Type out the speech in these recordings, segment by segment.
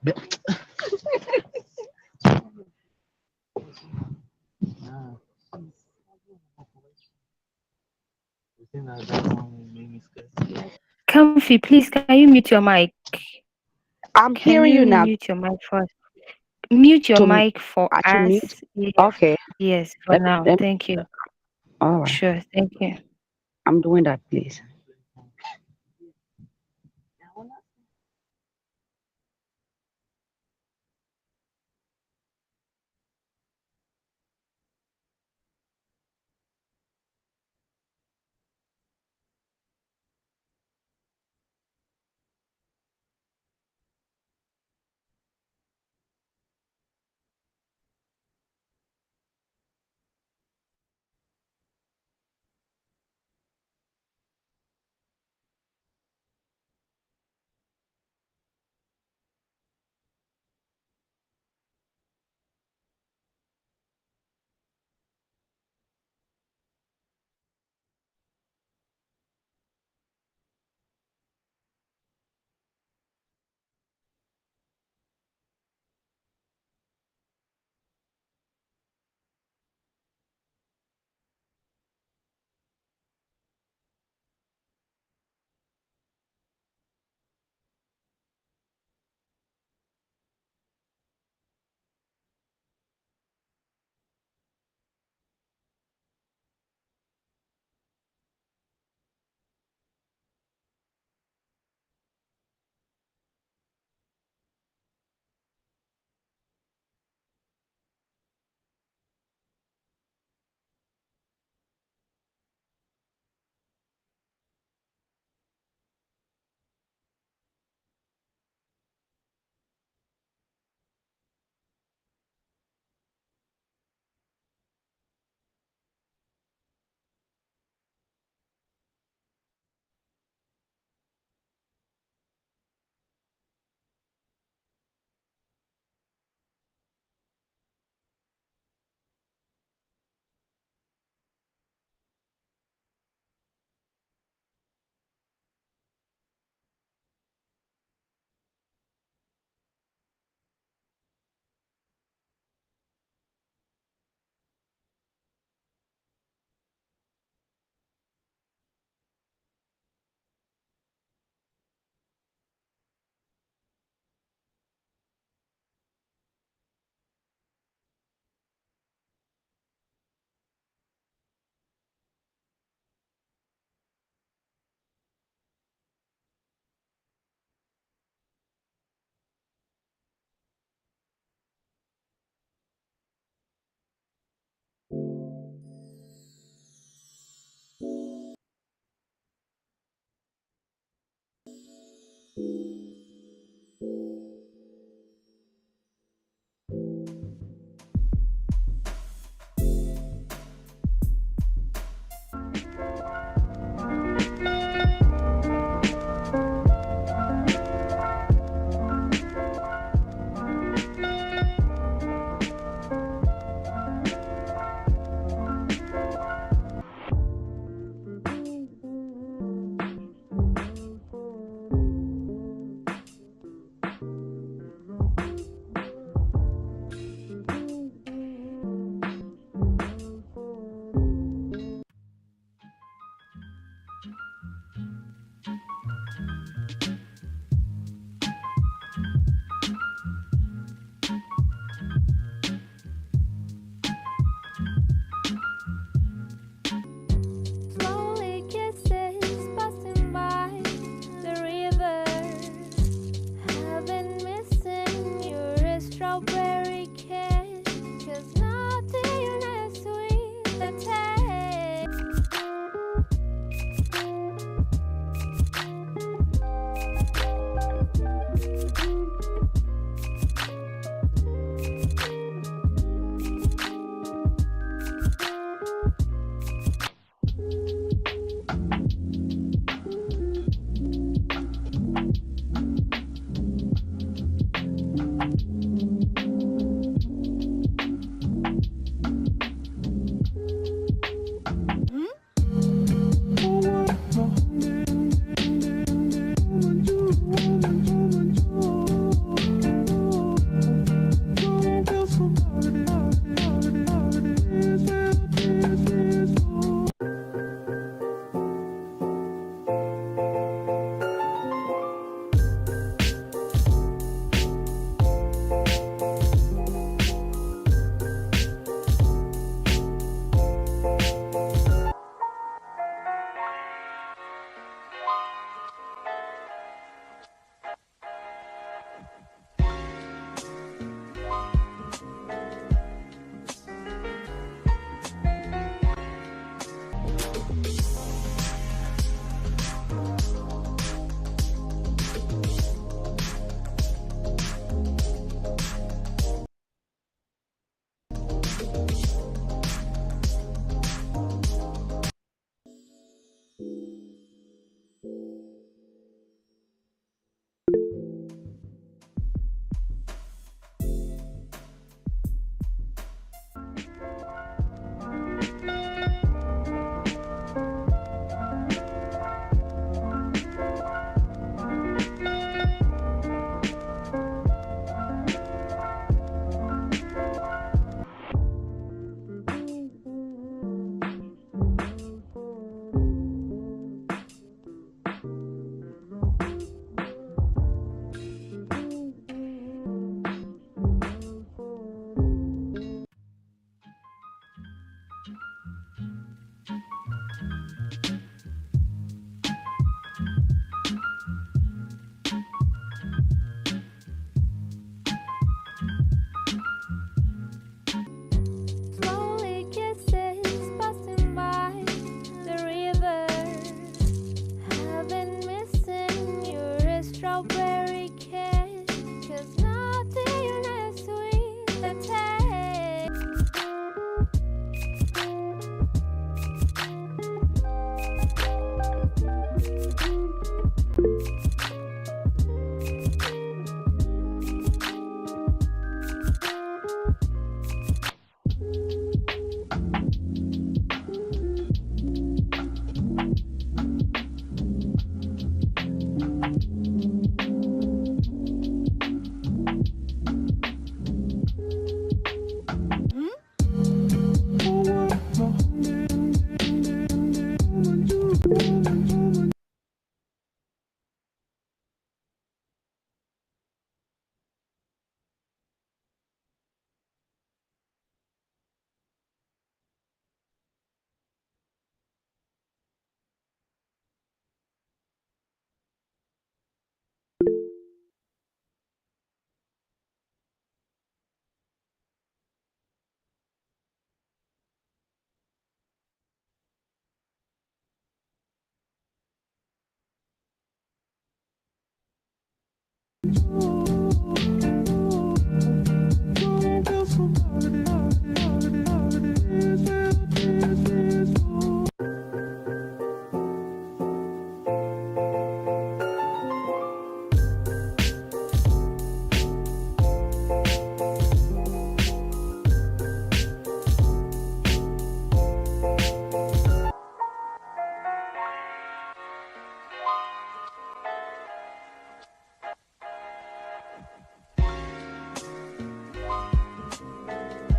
Ah, you think that one made me scared? Comfy, please, can you mute your mic? I'm Can hearing you you now. mute your mic first? Mute your To mic for to mute. us. Yes, Okay. yes, for Let, now. let, Thank you. all right. Sure, thank you. I'm doing that, please.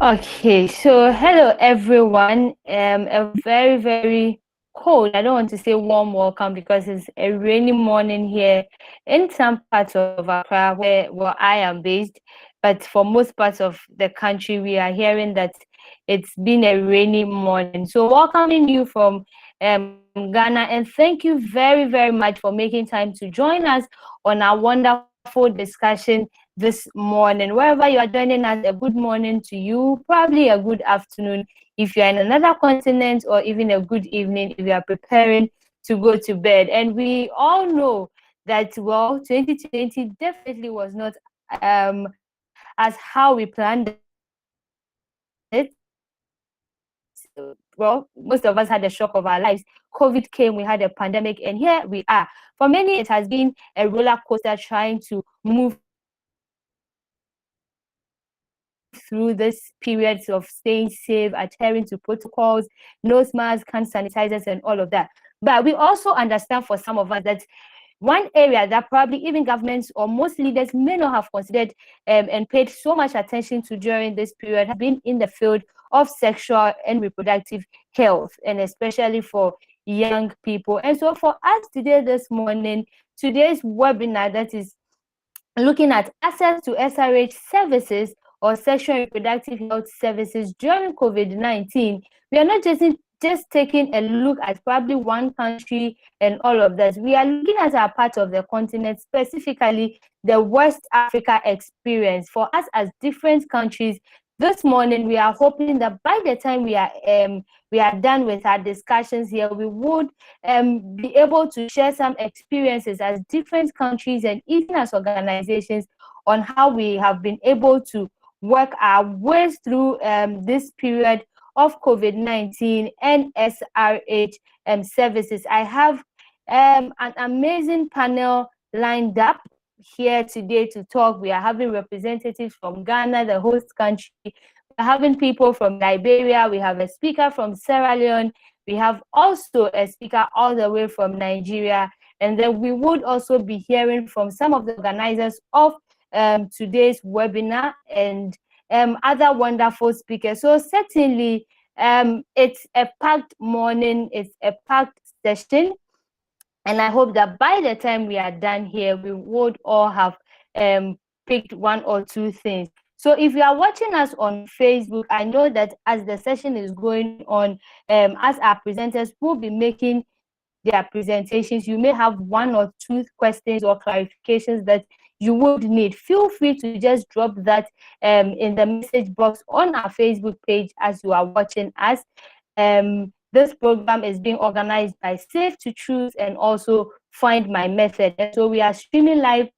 Okay, so hello everyone. A very, very cold, I don't want to say warm welcome because it's a rainy morning here in some parts of Accra where I am based. But for most parts of the country, we are hearing that it's been a rainy morning. So welcoming you from Ghana, and thank you very, very much for making time to join us on our wonderful discussion this morning. Wherever you are joining us, a good morning to you, probably a good afternoon if you're in another continent, or even a good evening if you are preparing to go to bed. And we all know that, well, 2020 definitely was not as how we planned it. Well, most of us had the shock of our lives. COVID came, we had a pandemic, and here we are. For many, it has been a roller coaster trying to move through this periods of staying safe, adhering to protocols, nose masks, hand sanitizers, and all of that. But we also understand for some of us that one area that probably even governments or most leaders may not have considered and paid so much attention to during this period has been in the field of sexual and reproductive health, and especially for young people, and so for us today this morning, today's webinar that is looking at access to SRH services or sexual and reproductive health services during COVID-19. We are not just taking a look at probably one country and all of that. We are looking at our part of the continent, specifically the West Africa experience. For us as different countries, this morning we are hoping that by the time we are done with our discussions here, we would be able to share some experiences as different countries and even as organizations on how we have been able to work our ways through this period of COVID-19 and SRH services. I have an amazing panel lined up here today to talk. We are having representatives from Ghana, the host country. We're having people from Liberia. We have a speaker from Sierra Leone. We have also a speaker all the way from Nigeria. And then we would also be hearing from some of the organizers of today's webinar and other wonderful speakers. So certainly, it's a packed morning, it's a packed session. And I hope that by the time we are done here, we would all have picked one or two things. So if you are watching us on Facebook, I know that as the session is going on, as our presenters will be making their presentations, you may have one or two questions or clarifications that you would need. Feel free to just drop that in the message box on our Facebook page as you are watching us. This program is being organized by Safe to Choose and also Find My Method. And so we are streaming live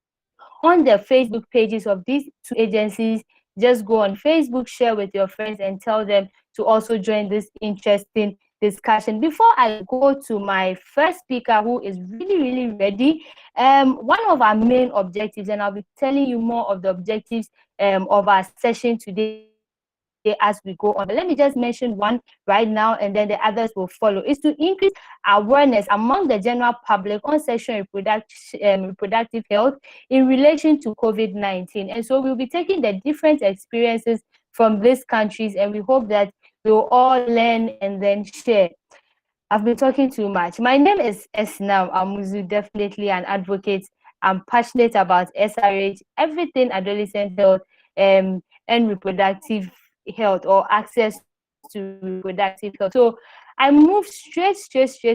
on the Facebook pages of these two agencies. Just go on Facebook, share with your friends, and tell them to also join this interesting discussion. Before I go to my first speaker, who is really, really ready, one of our main objectives, and I'll be telling you more of the objectives of our session today as we go on. But let me just mention one right now, and then the others will follow, is to increase awareness among the general public on sexual and reproductive health in relation to COVID-19. And so we'll be taking the different experiences from these countries, and we hope that we'll all learn and then share. I've been talking too much. My name is Esnam Amuzu, definitely an advocate. I'm passionate about SRH, everything adolescent health and reproductive health, or access to reproductive health. So I move straight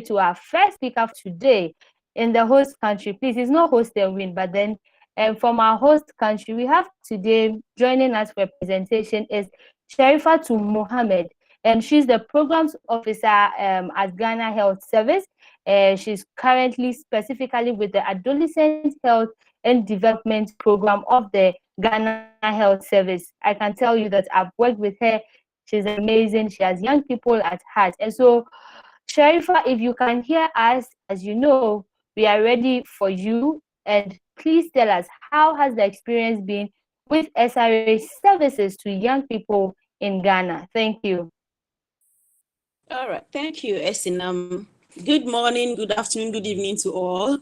to our first speaker today in the host country. Please, it's not host and win, but then from our host country, we have today joining us for a presentation is Sharifatu Mohammed. She's the programs officer at Ghana Health Service. She's currently specifically with the Adolescent Health and development program of the Ghana Health Service. I can tell you that I've worked with her. She's amazing. She has young people at heart. And so, Sharifa, if you can hear us, as you know, we are ready for you. And please tell us, how has the experience been with SRH services to young people in Ghana? Thank you. All right, thank you, Esin. Good morning, good afternoon, good evening to all.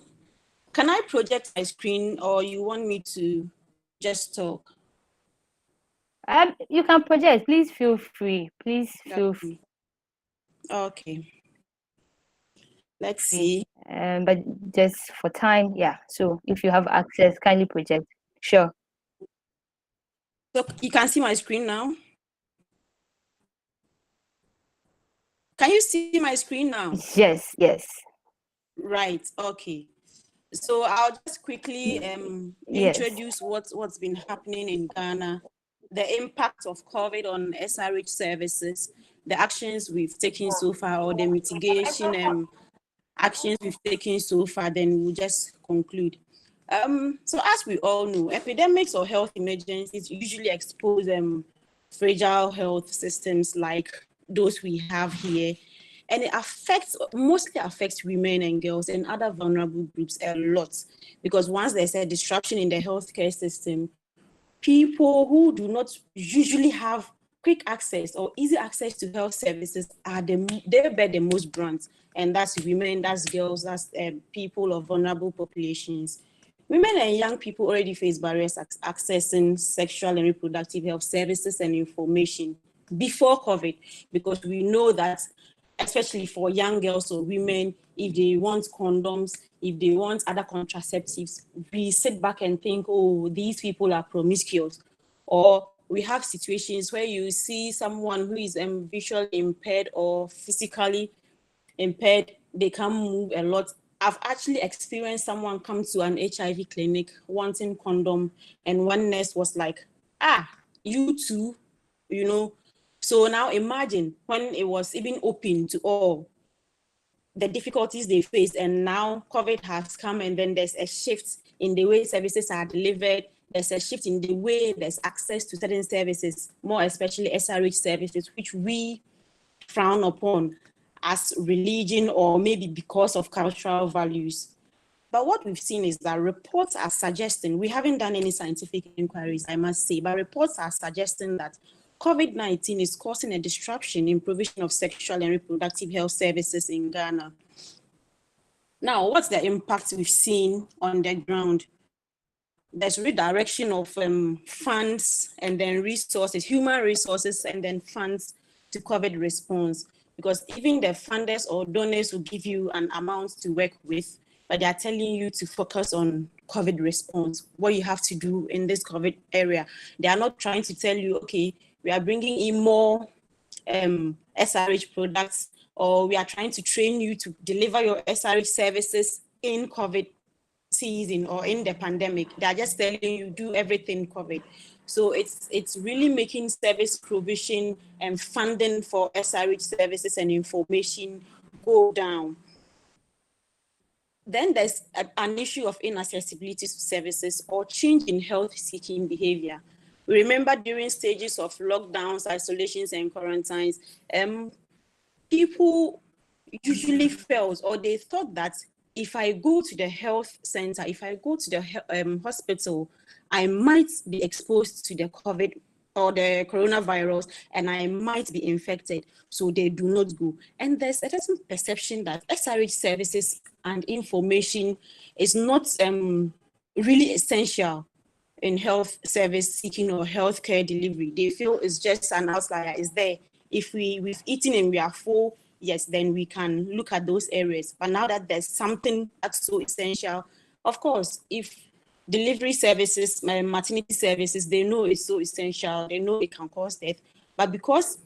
Can I project my screen, or you want me to just talk? You can project. Please feel free. Please feel free. Okay. Let's see. But just for time, yeah. So if you have access, kindly project. Sure. So you can see my screen now. Can you see my screen now? Yes, yes. Right. Okay. So I'll just quickly introduce what's been happening in Ghana, the impact of COVID on SRH services, the actions we've taken so far, or the mitigation actions we've taken so far. Then we'll just conclude. So as we all know, epidemics or health emergencies usually expose fragile health systems like those we have here. And it mostly affects women and girls and other vulnerable groups a lot. Because once there's a disruption in the healthcare system, people who do not usually have quick access or easy access to health services they bear the most brunt. And that's women, that's girls, that's people of vulnerable populations. Women and young people already face barriers accessing sexual and reproductive health services and information before COVID, because we know that, especially for young girls or women, if they want condoms, if they want other contraceptives, we sit back and think, oh, these people are promiscuous. Or we have situations where you see someone who is visually impaired or physically impaired, they can't move a lot. I've actually experienced someone come to an HIV clinic wanting condom, and one nurse was like, you too, you know. So now imagine when it was even open to all, the difficulties they faced, and now COVID has come, and then there's a shift in the way services are delivered. There's a shift in the way there's access to certain services, more especially SRH services, which we frown upon as religion or maybe because of cultural values. But what we've seen is that reports are suggesting, we haven't done any scientific inquiries, I must say, but reports are suggesting that COVID-19 is causing a disruption in provision of sexual and reproductive health services in Ghana. Now, what's the impact we've seen on the ground? There's redirection of funds and then resources, human resources, and then funds to COVID response. Because even the funders or donors will give you an amount to work with, but they are telling you to focus on COVID response, what you have to do in this COVID area. They are not trying to tell you, okay, we are bringing in more SRH products, or we are trying to train you to deliver your SRH services in COVID season or in the pandemic. They are just telling you do everything COVID. So it's really making service provision and funding for SRH services and information go down. Then there's an issue of inaccessibility to services or change in health-seeking behavior. We remember during stages of lockdowns, isolations, and quarantines, people usually felt, or they thought that if I go to the health center, if I go to the hospital, I might be exposed to the COVID or the coronavirus, and I might be infected, so they do not go. And there's a certain perception that SRH services and information is not really essential in health service seeking or healthcare delivery. They feel it's just an outlier. It's there. If we've eaten and we are full, yes, then we can look at those areas. But now that there's something that's so essential, of course, if delivery services, maternity services, they know it's so essential, they know it can cause death. But because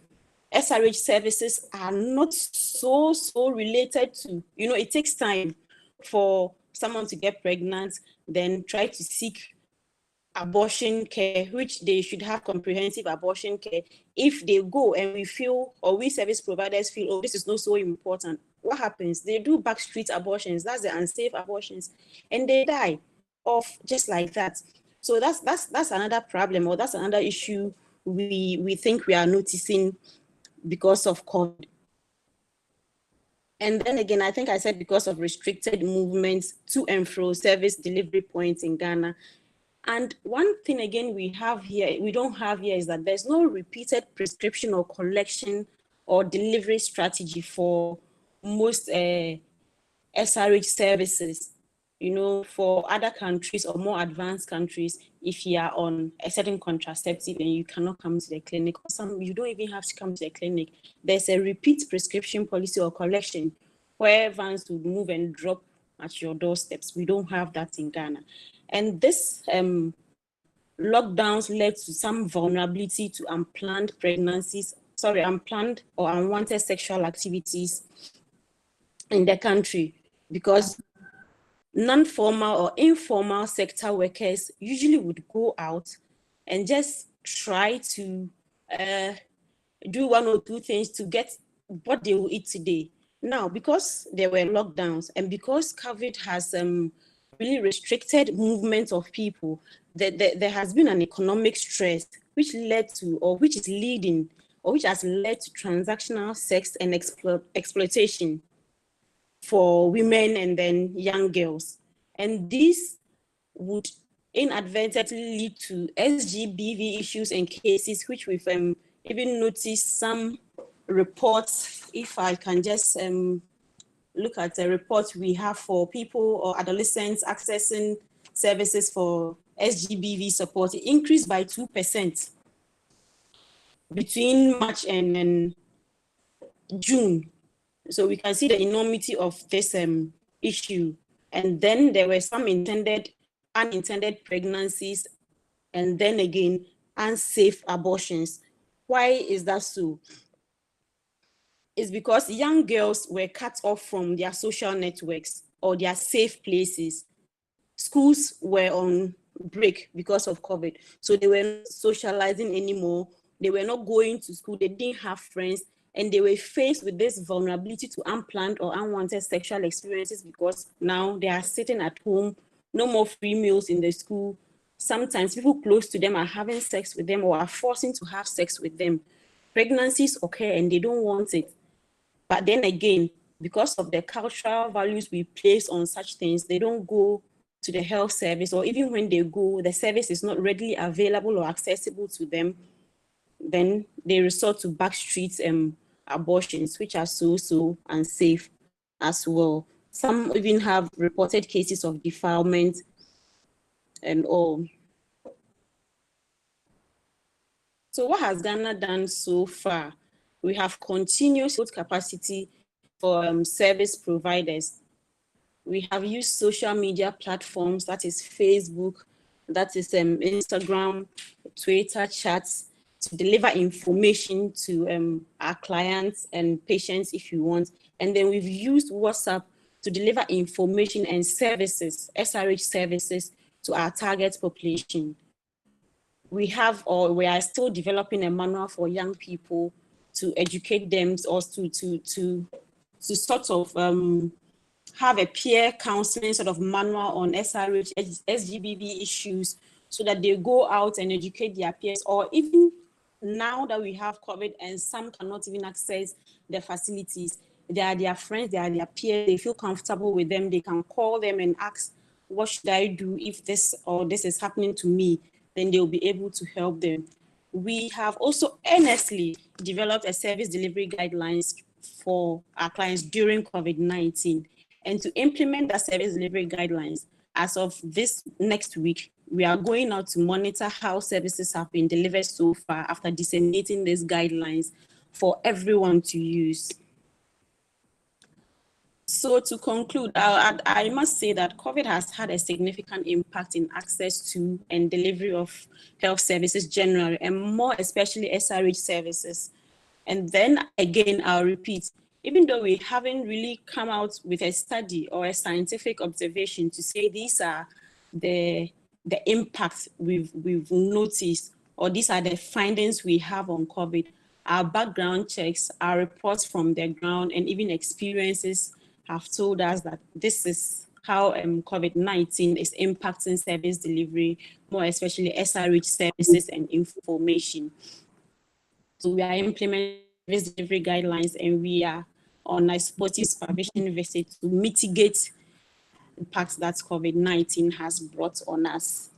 SRH services are not so related to, it takes time for someone to get pregnant, then try to seek abortion care, which they should have comprehensive abortion care. If they go and we feel, or we service providers feel, oh, this is not so important, what happens? They do backstreet abortions, that's the unsafe abortions, and they die. off just like that. So that's another problem, or that's another issue we think we are noticing because of COVID. And then again, I think I said because of restricted movements to and fro service delivery points in Ghana. And one thing again we don't have here is that there's no repeated prescription or collection or delivery strategy for most SRH services. For other countries or more advanced countries, if you are on a certain contraceptive and you cannot come to the clinic, or you don't even have to come to the clinic, there's a repeat prescription policy or collection where vans would move and drop at your doorsteps. We don't have that in Ghana. And this lockdowns led to some vulnerability to unplanned or unwanted sexual activities in the country, because non-formal or informal sector workers usually would go out and just try to do one or two things to get what they will eat today. Now, because there were lockdowns and because COVID has really restricted movement of people, there has been an economic stress which has led to transactional sex and exploitation for women and then young girls. And this would inadvertently lead to SGBV issues and cases, which we've even noticed some reports. If I can just look at the report we have for people or adolescents accessing services for SGBV support, it increased by 2% between March and June. So we can see the enormity of this issue. And then there were some unintended pregnancies, and then again, unsafe abortions. Why is that so? It's because young girls were cut off from their social networks or their safe places. Schools were on break because of COVID. So they were not socializing anymore. They were not going to school. They didn't have friends. And they were faced with this vulnerability to unplanned or unwanted sexual experiences, because now they are sitting at home, no more free meals in the school. Sometimes people close to them are having sex with them or are forcing to have sex with them. Pregnancies occur and they don't want it. But then again, because of the cultural values we place on such things, they don't go to the health service, or even when they go, the service is not readily available or accessible to them. Then they resort to backstreet abortions, which are so unsafe as well. Some even have reported cases of defilement and all. So what has Ghana done so far? We have continuous capacity for service providers. We have used social media platforms, that is Facebook, that is Instagram, Twitter, chats, to deliver information to our clients and patients if you want. And then we've used WhatsApp to deliver information and services, SRH services, to our target population. We are still developing a manual for young people to educate them, or to sort of have a peer counseling sort of manual on SRH, SGBV issues, so that they go out and educate their peers. Or even now that we have COVID and some cannot even access the facilities, they are their friends, they are their peers, they feel comfortable with them, they can call them and ask, what should I do if this or this is happening to me? Then they'll be able to help them. We have also earnestly developed a service delivery guidelines for our clients during COVID-19. And to implement that service delivery guidelines, as of this next week, we are going out to monitor how services have been delivered so far after disseminating these guidelines for everyone to use. So to conclude, I must say that COVID has had a significant impact in access to and delivery of health services generally, and more especially SRH services. And then again, I'll repeat, even though we haven't really come out with a study or a scientific observation to say these are the impacts we've noticed, or these are the findings we have on COVID, our background checks, our reports from the ground, and even experiences have told us that this is how COVID-19 is impacting service delivery, more especially SRH services and information. So we are implementing service delivery guidelines, and we are on a supportive supervision visit to mitigate the impacts that COVID-19 has brought on us.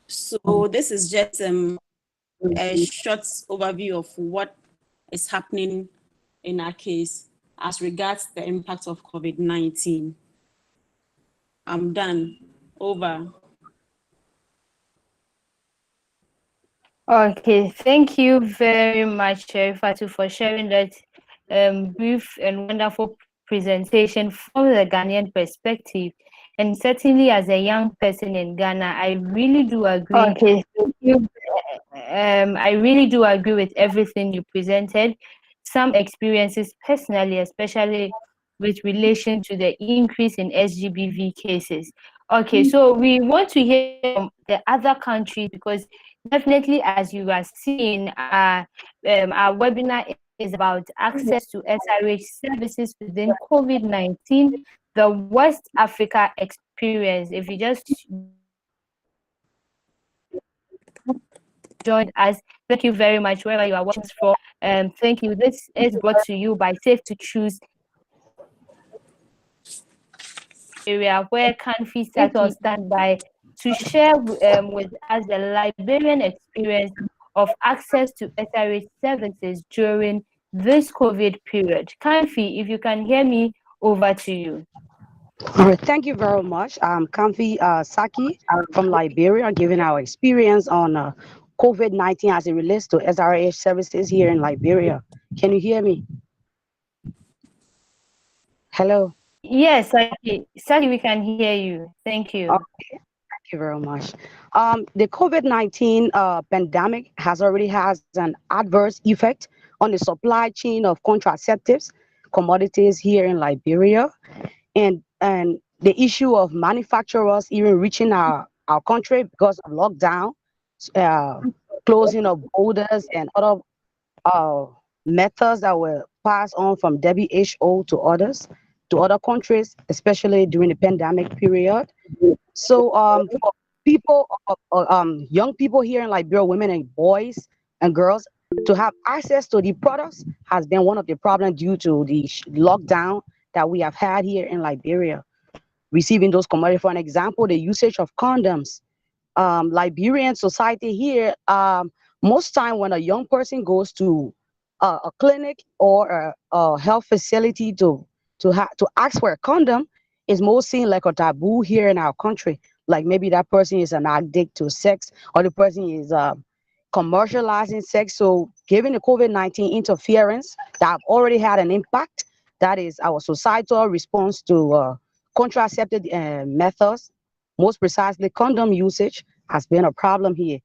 So this is just a short overview of what is happening in our case as regards the impact of COVID-19. I'm done. Over. Okay, thank you very much, Fatu, for sharing that brief and wonderful presentation from the Ghanaian perspective. And certainly, as a young person in Ghana, I really do agree. Okay, thank you. I really do agree with everything you presented. Some experiences personally, especially with relation to the increase in SGBV cases. Okay, so we want to hear from the other countries, because definitely, as you are seeing, our webinar is about access to SRH services within COVID-19, the West Africa experience. If you just joined us, thank you very much wherever you are watching us from. Thank you. This is brought to you by Safe to Choose area, where Kanfi Sato stand by to share with us the Liberian experience of access to SRH services during this COVID period. Kanfi, if you can hear me, over to you. All right, thank you very much. I'm Kamfi Saki from Liberia, giving our experience on COVID-19 as it relates to SRH services here in Liberia. Can you hear me? Hello? Yes, Saki, we can hear you. Thank you. Okay, thank you very much. The COVID-19 pandemic has an adverse effect on the supply chain of contraceptives commodities here in Liberia, and the issue of manufacturers even reaching our country because of lockdown, uh, closing of borders and other uh, methods that were passed on from WHO to other countries, especially during the pandemic period. So for people, young people here in Liberia, women and boys and girls, to have access to the products has been one of the problems due to the lockdown that we have had here in Liberia. Receiving those commodities, for an example, the usage of condoms. Liberian society here, most time when a young person goes to a clinic or a health facility to ask for a condom, is most seen like a taboo here in our country. Like maybe that person is an addict to sex, or the person is commercializing sex. So given the COVID-19 interference that have already had an impact, that is our societal response to contraceptive methods, most precisely condom usage, has been a problem here.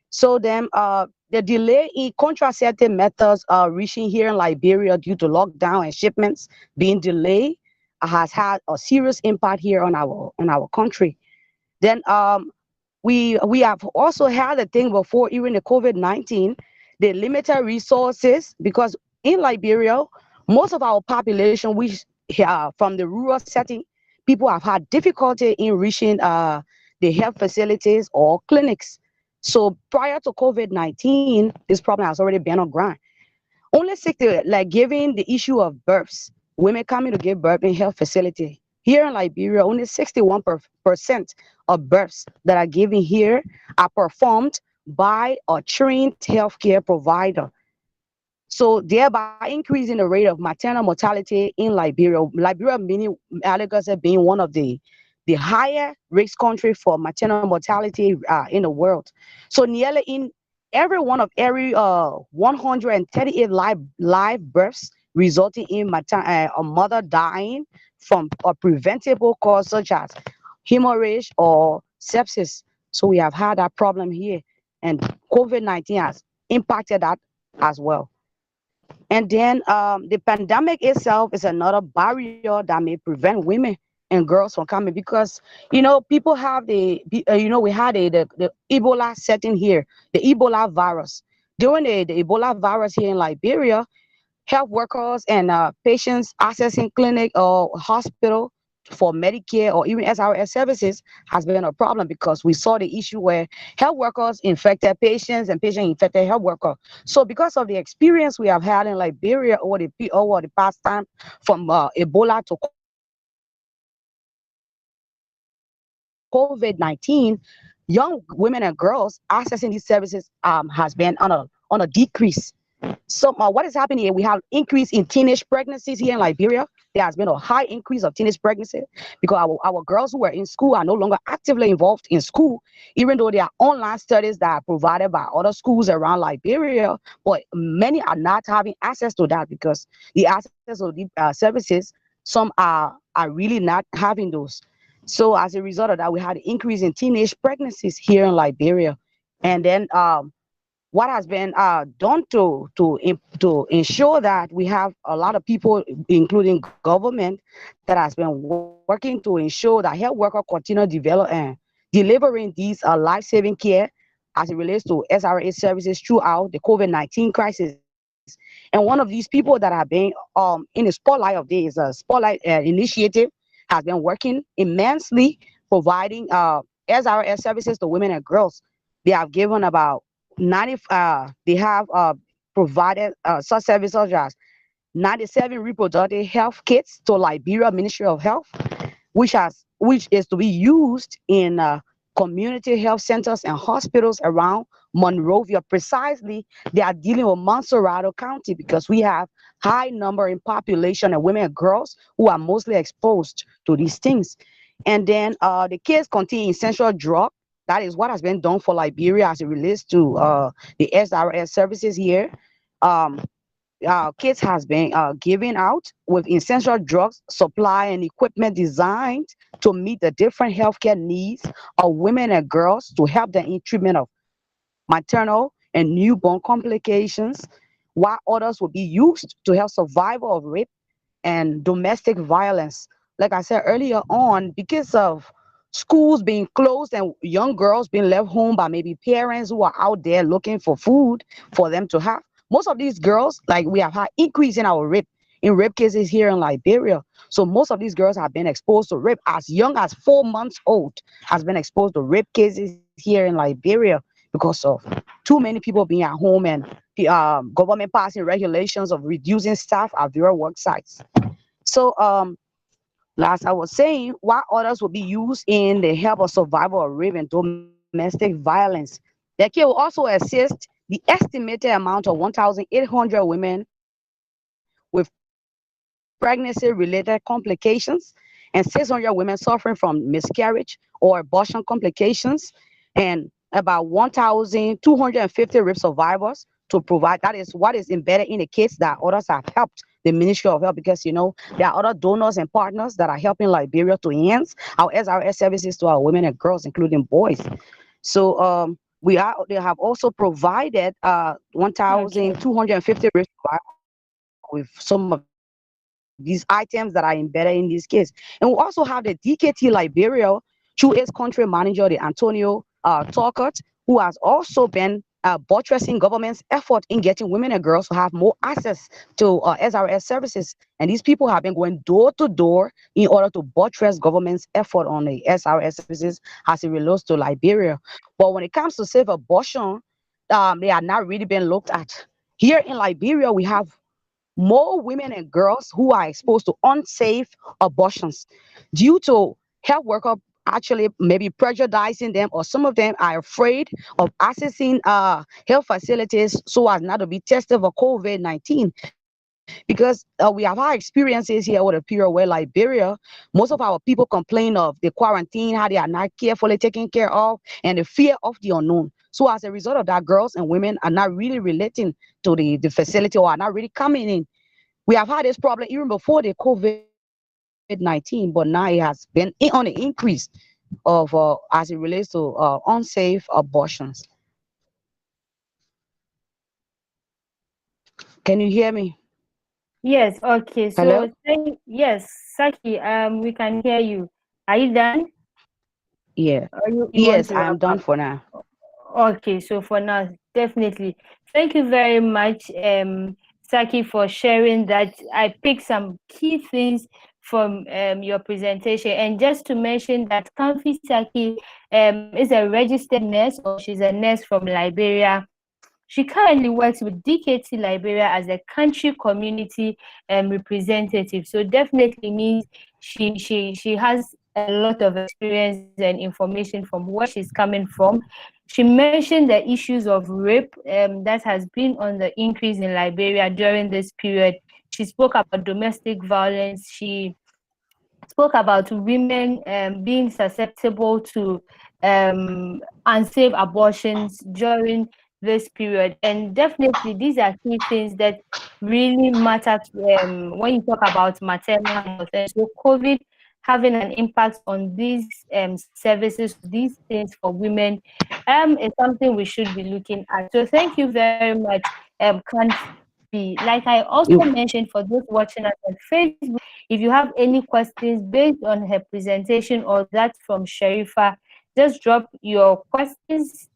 So then the delay in contraceptive methods reaching here in Liberia due to lockdown and shipments being delayed has had a serious impact here on our country. Then we have also had a thing before, even the COVID-19, the limited resources, because in Liberia, most of our population, which from the rural setting, people have had difficulty in reaching the health facilities or clinics. So prior to COVID-19, this problem has already been on ground. Only 60, like given the issue of births, women coming to give birth in health facility. Here in Liberia, only 61% of births that are given here are performed by a trained healthcare provider. So thereby increasing the rate of maternal mortality in Liberia. Liberia, meaning Lagos being one of the higher risk country for maternal mortality in the world. So nearly in every 138 live births resulting in a mother dying from a preventable cause such as hemorrhage or sepsis. So we have had that problem here, and COVID-19 has impacted that as well. And then the pandemic itself is another barrier that may prevent women and girls from coming, because people have we had the Ebola setting here, the Ebola virus. During the Ebola virus here in Liberia, health workers and patients accessing clinic or hospital for Medicare or even SRS services has been a problem, because we saw the issue where health workers infected patients and patients infected health workers. So because of the experience we have had in Liberia over the past time, from Ebola to COVID-19, young women and girls accessing these services has been on a decrease. So what is happening here? We have increase in teenage pregnancies here in Liberia. There has been a high increase of teenage pregnancy because our girls who are in school are no longer actively involved in school, even though there are online studies that are provided by other schools around Liberia. But many are not having access to that, because the access of the services, some are really not having those. So as a result of that, we had an increase in teenage pregnancies here in Liberia. And then what has been done to ensure that we have a lot of people, including government, that has been working to ensure that health workers continue delivering these life-saving care as it relates to SRA services throughout the COVID-19 crisis. And one of these people that have been in the spotlight of this spotlight initiative has been working immensely, providing SRS services to women and girls. They have given about 90 they have provided such services such as 97 reproductive health kits to Liberia Ministry of Health, which is to be used in community health centers and hospitals around Monrovia. Precisely, they are dealing with Montserrado County, because we have high number in population and women and girls who are mostly exposed to these things. And then the kits contain essential drug. That is what has been done for Liberia as it relates to the SRS services here. Um, Kits has been given out with essential drugs, supply, and equipment designed to meet the different healthcare needs of women and girls, to help them in treatment of maternal and newborn complications, while others will be used to help survival of rape and domestic violence. Like I said earlier on, because of schools being closed and young girls being left home by maybe parents who are out there looking for food for them to have, most of these girls, like, we have had increase in our rape cases here in Liberia. So most of these girls have been exposed to rape as young as 4 months old, has been exposed to rape cases here in Liberia, because of too many people being at home, and the government passing regulations of reducing staff at various work sites. So last I was saying, while others will be used in the help of survival of rape and domestic violence, the care will also assist the estimated amount of 1,800 women with pregnancy related complications and 600 women suffering from miscarriage or abortion complications, and about 1,250 rape survivors, to provide. That is what is embedded in the kits that others have helped the Ministry of Health, because there are other donors and partners that are helping Liberia to enhance our SRS services to our women and girls, including boys. So they have also provided 1,250 rape survivors with some of these items that are embedded in this case. And we also have the DKT Liberia, through its country manager, the Antonio Talcott, who has also been buttressing government's effort in getting women and girls to have more access to SRS services. And these people have been going door to door in order to buttress government's effort on the SRS services as it relates to Liberia. But when it comes to safe abortion, they are not really being looked at. Here in Liberia, we have more women and girls who are exposed to unsafe abortions due to health worker actually maybe prejudicing them, or some of them are afraid of accessing health facilities so as not to be tested for COVID-19. Because we have our experiences here over the period where Liberia, most of our people complain of the quarantine, how they are not carefully taken care of, and the fear of the unknown. So as a result of that, girls and women are not really relating to the facility, or are not really coming in. We have had this problem even before the COVID-19, but now it has been on the increase of as it relates to unsafe abortions. Can you hear me? Yes, okay. Hello? So yes, Saki, we can hear you. Are you done? Yeah. Or you want Yes, to I am wrap done up? for now. Okay, so for now, definitely. Thank you very much, Saki, for sharing that. I picked some key things from your presentation. And just to mention that Kamfi Saki is a registered nurse, or she's a nurse from Liberia. She currently works with DKT Liberia as a country community representative. So definitely means she has a lot of experience and information from where she's coming from. She mentioned the issues of rape that has been on the increase in Liberia during this period. She spoke about domestic violence. She spoke about women being susceptible to unsafe abortions during this period. And definitely, these are key things that really matter when you talk about maternal health. And so, COVID having an impact on these services, these things for women, is something we should be looking at. So, thank you very much, Kanfi. Like I also mentioned, for those watching us on Facebook, if you have any questions based on her presentation or that from Sharifa, just drop your questions,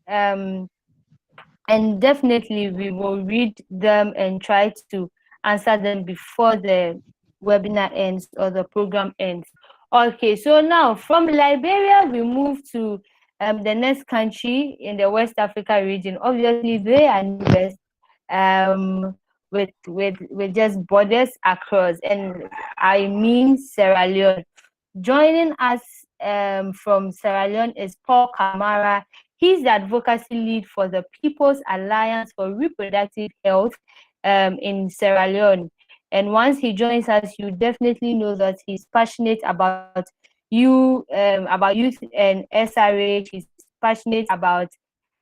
and definitely we will read them and try to answer them before the webinar ends or the program ends. Okay, so now from Liberia, we move to the next country in the West Africa region. Obviously, they are neighbors, with just borders across, and I mean Sierra Leone. Joining us from Sierra Leone is Paul Kamara. He's the advocacy lead for the People's Alliance for Reproductive Health in Sierra Leone. And once he joins us, you definitely know that he's passionate about about youth and SRH. He's passionate about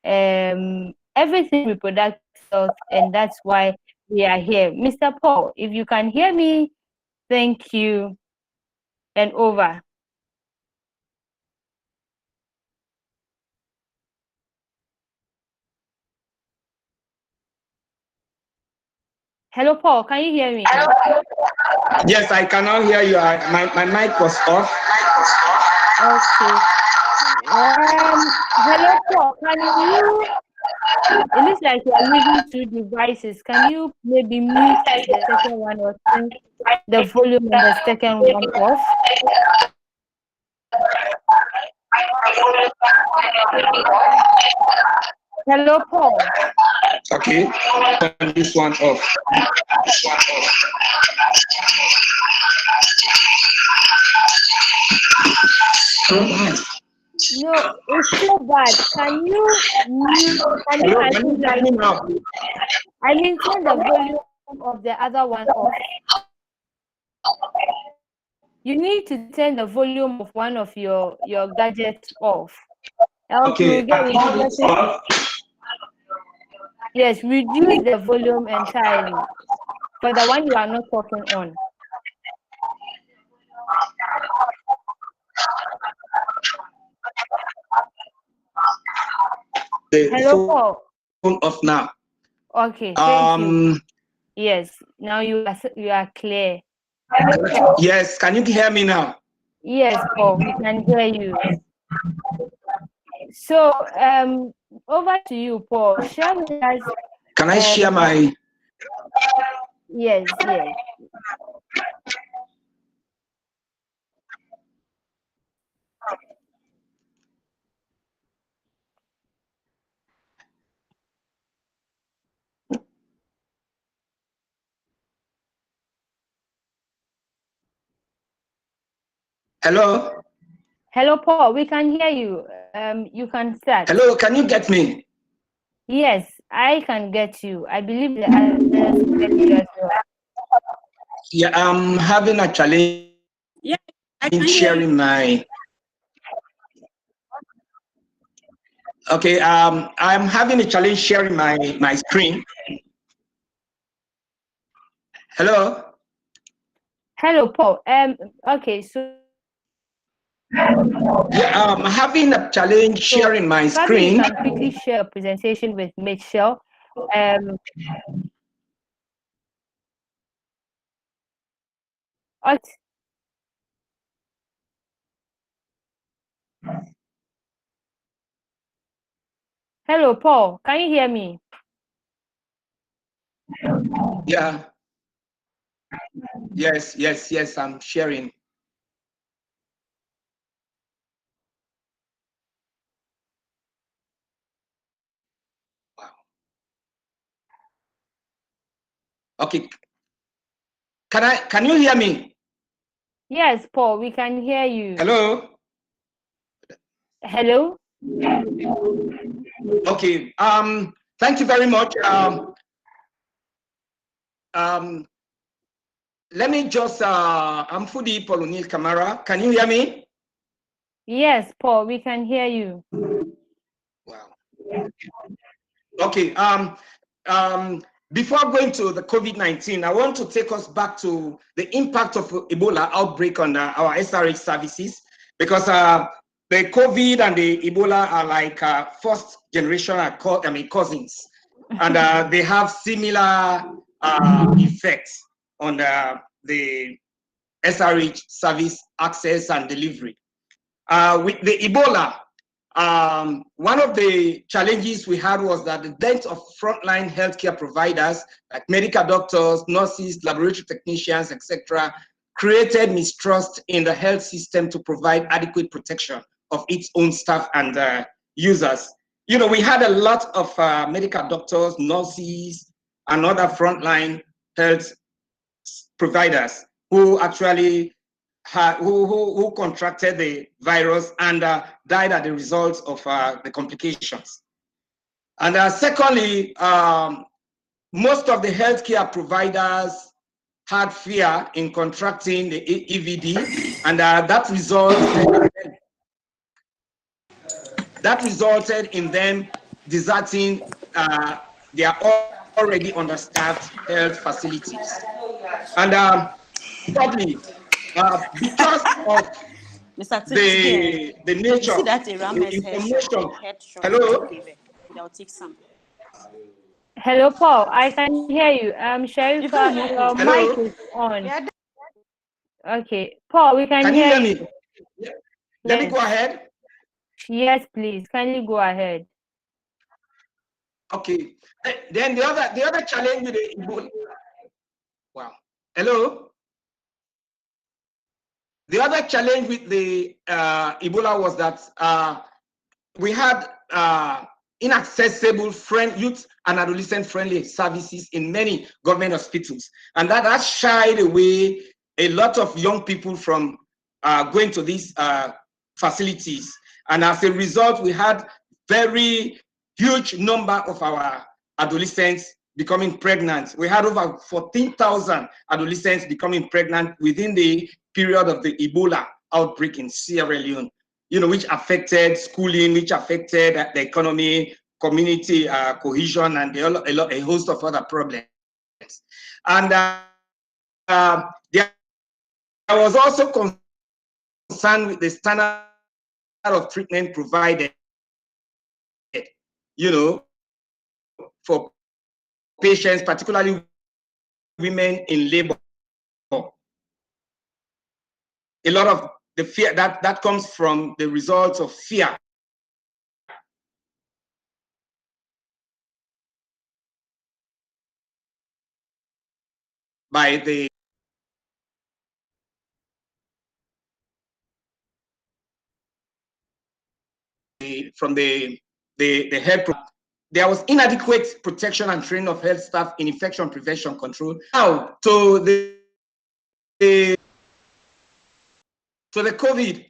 everything reproductive health, and that's why we are here. Mr. Paul, if you can hear me, thank you, and over. Hello, Paul, can you hear me? Yes, I cannot hear you. My mic was off. Okay. Hello, Paul, can you? It looks like you are using two devices. Can you maybe mute the second one or turn the volume on the second one off? Hello, Paul. Okay, turn this one off. No, it's so bad. Can you mute? Can you Can you now? I mean, turn the volume of the other one off. You need to turn the volume of one of your gadgets off. Else Okay, you'll get yes, reduce the volume entirely for the one you are not talking on. Hello, Paul. Phone off now. Okay, thank you. Yes, now you are clear. Yes, can you hear me now? Yes, Paul, we can hear you. So, over to you, Paul. Share with us. Can I share my? Yes, yes. Hello? Hello, Paul, we can hear you. You can start. Hello, can you get me? Yes, I can get you. I believe the others can get you as well. Yeah, I'm having a challenge in sharing my. Okay, I'm having a challenge sharing my screen. Hello? Hello, Paul. Okay, so Yeah, I'm having a challenge sharing my screen. You can quickly share a presentation with Michelle. Hello, Paul. Can you hear me? Yeah. Yes, I'm sharing. Wow. Okay. Can you hear me? Yes, Paul, we can hear you. Hello? Hello? Okay. Thank you very much. Let me just I'm Fudi Polonil Kamara. Can you hear me? Yes, Paul, we can hear you. Wow. Okay. Before going to the COVID-19, I want to take us back to the impact of Ebola outbreak on our SRH services, because the COVID and the Ebola are like first generation, cousins, and they have similar effects on the SRH service access and delivery. With the Ebola, one of the challenges we had was that the death of frontline healthcare providers like medical doctors, nurses, laboratory technicians, etc., created mistrust in the health system to provide adequate protection of its own staff and users. You know, we had a lot of medical doctors, nurses, and other frontline health providers who actually who contracted the virus and died as a result of the complications. And secondly, most of the healthcare providers had fear in contracting the EVD, and that resulted in them deserting their already understaffed health facilities. And thirdly, because of the nature, See that the information. headshot. Hello? Okay, I'll take some. Hello, Paul, I can hear you. Sharifa, your mic Hello? is on. Okay, Paul, we can you hear hear you. me? Let me go ahead. Yes, please. Kindly go ahead. Okay. Then the other challenge with the Ebola. Wow. Hello? The other challenge with the Ebola was that we had inaccessible youth and adolescent friendly services in many government hospitals, and that shied away a lot of young people from going to these facilities. And as a result, we had very huge number of our adolescents becoming pregnant. We had over 14,000 adolescents becoming pregnant within the period of the Ebola outbreak in Sierra Leone, you know, which affected schooling, which affected the economy, community cohesion, and a host of other problems. And there was also concern with the standard of treatment provided, you know, for patients, particularly women in labor. A lot of the fear that comes from the results of fear. By the from the health. There was inadequate protection and training of health staff in infection prevention control. Now to the COVID,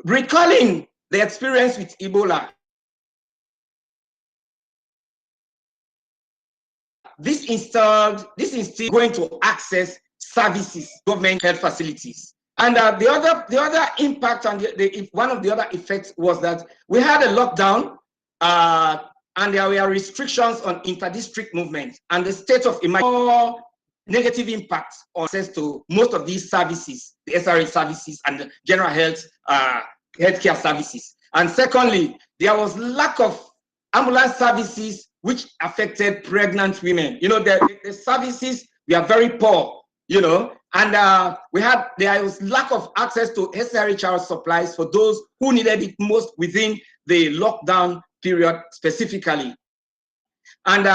recalling the experience with Ebola, this instilled going to access services, government health facilities. And the other impact and one of the other effects was that we had a lockdown and there were restrictions on inter-district movement, and the state of emergency negative impact on access to most of these services, the SRA services and the general health healthcare services. And secondly, there was lack of ambulance services which affected pregnant women. You know, the services were very poor, you know, and there was lack of access to SRHR supplies for those who needed it most within the lockdown period specifically. And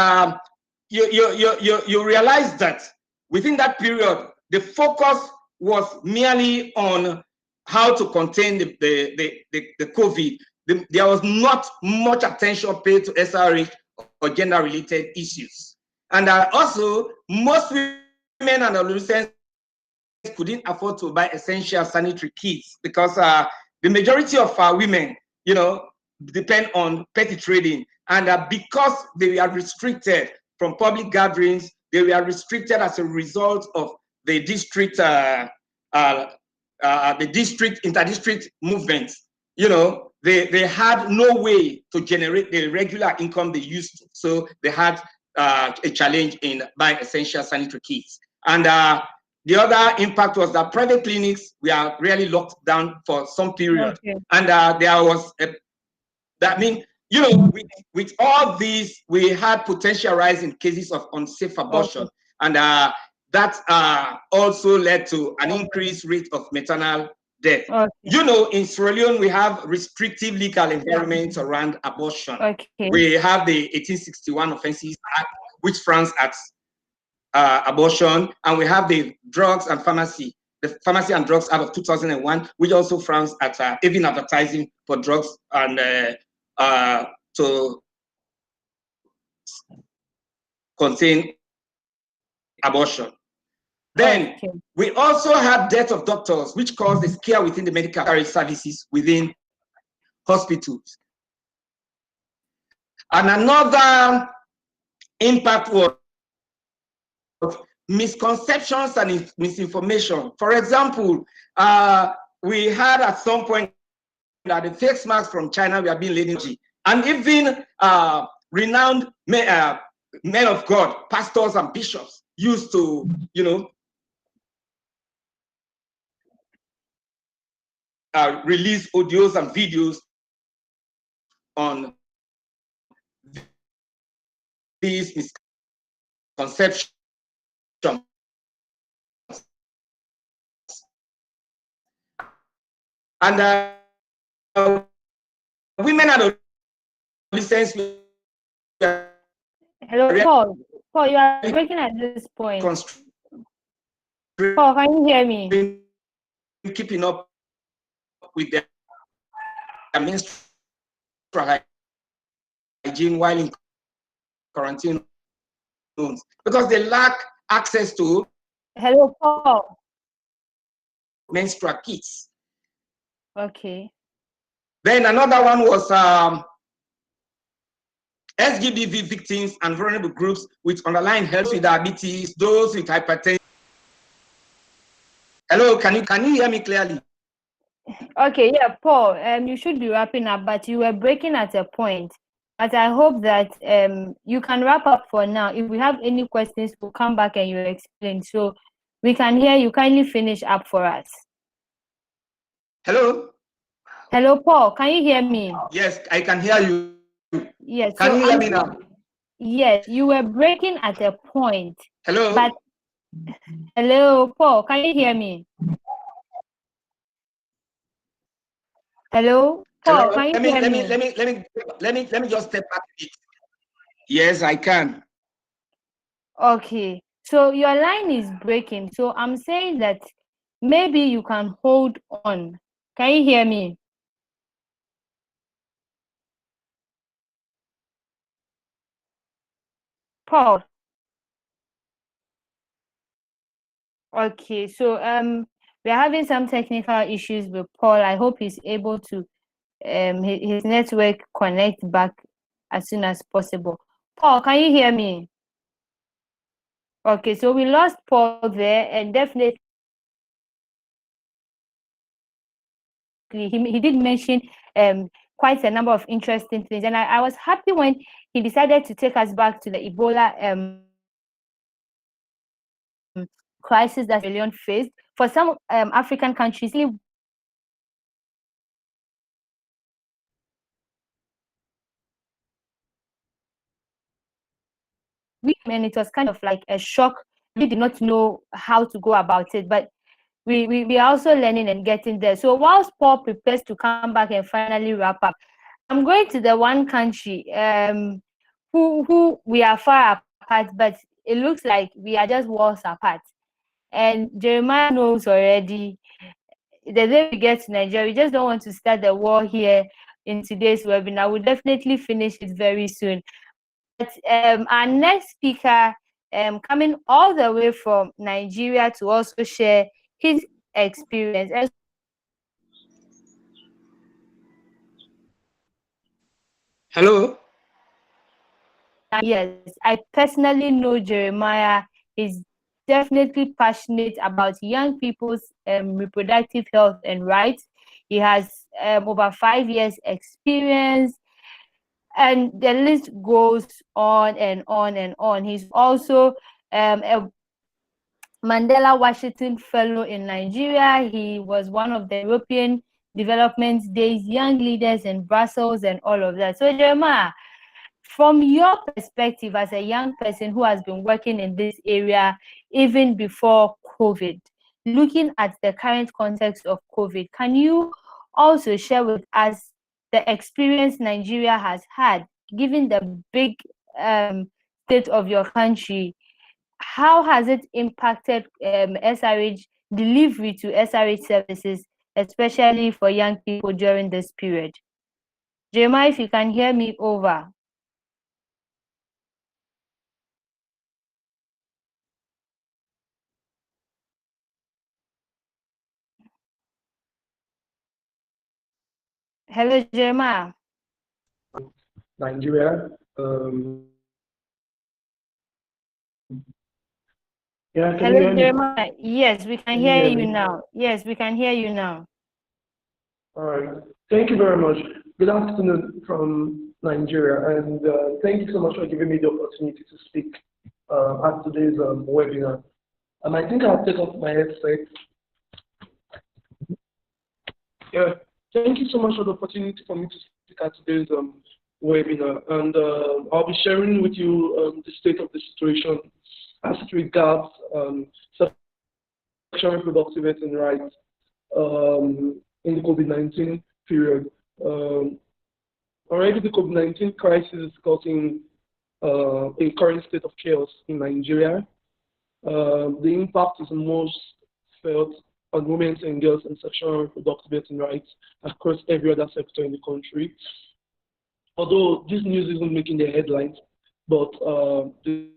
you realize that within that period, the focus was merely on how to contain the COVID. There was not much attention paid to SRH or gender-related issues. And also, most women and adolescents couldn't afford to buy essential sanitary kits because the majority of women, depend on petty trading. And because they are restricted from public gatherings, they were restricted as a result of the district, interdistrict movements. They had no way to generate the regular income they used to. So they had a challenge in buying essential sanitary kits. And the other impact was that private clinics were really locked down for some period. Okay. And there was, with all these, we had potential rise in cases of unsafe abortion. Okay. And that also led to an increased rate of maternal death. Okay. In Sierra Leone, we have restrictive legal environments around abortion. Okay. We have the 1861 Offences Act, which frowns at abortion, and we have the drugs and pharmacy, the Pharmacy and Drugs Act of 2001, which also frowns at even advertising for drugs and to contain abortion. Then we also have death of doctors, which caused a scare within the medical services within hospitals. And another impact was misconceptions and misinformation. For example, we had at some point that the face masks from China were being laden, and even renowned men of God, pastors and bishops, used to, release audios and videos on these misconceptions. And women and adolescents. Hello, Paul. Paul, you are breaking at this point. Paul, can you hear me? Keeping up with their menstrual hygiene while in quarantine zones because they lack access to. Hello, Paul. Menstrual kits. Okay. Then another one was SGBV victims and vulnerable groups with underlying health with diabetes, those with hypertension. Hello, can you hear me clearly? Okay, yeah, Paul, you should be wrapping up, but you were breaking at a point. But I hope that you can wrap up for now. If we have any questions, we'll come back and you'll explain. So we can hear you. Kindly finish up for us. Hello? Hello, Paul. Can you hear me? Yes, I can hear you. Yes. Can you hear me now? Yes, you were breaking at a point. Hello? But hello, Paul. Can you hear me? Hello, Paul. Hello? Can you hear me? Let me just step back a bit. Yes, I can. Okay. So your line is breaking. So I'm saying that maybe you can hold on. Can you hear me? Paul. Okay, so we're having some technical issues with Paul. I hope he's able to his network connect back as soon as possible. Paul, can you hear me? Okay, so we lost Paul there, and definitely he did mention quite a number of interesting things, and I was happy when he decided to take us back to the Ebola crisis that Sierra Leone faced. For some African countries, and it was kind of like a shock. We did not know how to go about it, but we are also learning and getting there. So whilst Paul prepares to come back and finally wrap up, I'm going to the one country who we are far apart, but it looks like we are just worlds apart. And Jeremiah knows already, the day we get to Nigeria, we just don't want to start the war here in today's webinar. We'll definitely finish it very soon. But our next speaker, coming all the way from Nigeria to also share his experience. Hello? Yes, I personally know Jeremiah is definitely passionate about young people's reproductive health and rights. He has over 5 years experience, and the list goes on and on and on. He's also a Mandela Washington Fellow in Nigeria. He was one of the European Development Days Young Leaders in Brussels and all of that. So Jeremiah, from your perspective as a young person who has been working in this area even before COVID, looking at the current context of COVID, can you also share with us the experience Nigeria has had, given the big state of your country? How has it impacted SRH delivery to SRH services, especially for young people during this period? Jeremiah, if you can hear me, over. Hello, Jeremiah. Nigeria. Yeah, can you hear me? Jeremiah. Yes, we can hear you now. Yes, we can hear you now. All right. Thank you very much. Good afternoon from Nigeria, and thank you so much for giving me the opportunity to speak at today's webinar. I think I'll take off my headset. Yeah, thank you so much for the opportunity for me to speak at today's webinar, and I'll be sharing with you the state of the situation as it regards sexual and reproductive health and rights in the COVID-19 period. Already the COVID-19 crisis is causing a current state of chaos in Nigeria. The impact is most felt on women's and girls and sexual and reproductive health and rights across every other sector in the country. Although this news isn't making the headlines, but the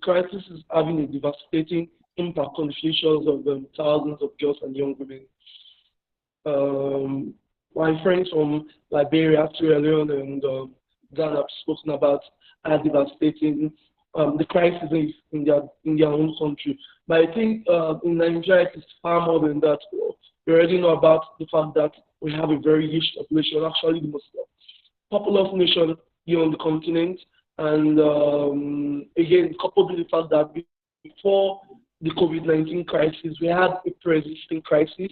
crisis is having a devastating impact on the futures of thousands of girls and young women. My friends from Liberia, Sierra Leone, and Ghana have spoken about how devastating the crisis is in their own country. But I think in Nigeria it is far more than that. We already know about the fact that we have a very huge population, actually the most populous nation here on the continent. And again, coupled with the fact that before the COVID-19 crisis, we had a pre-existing crisis,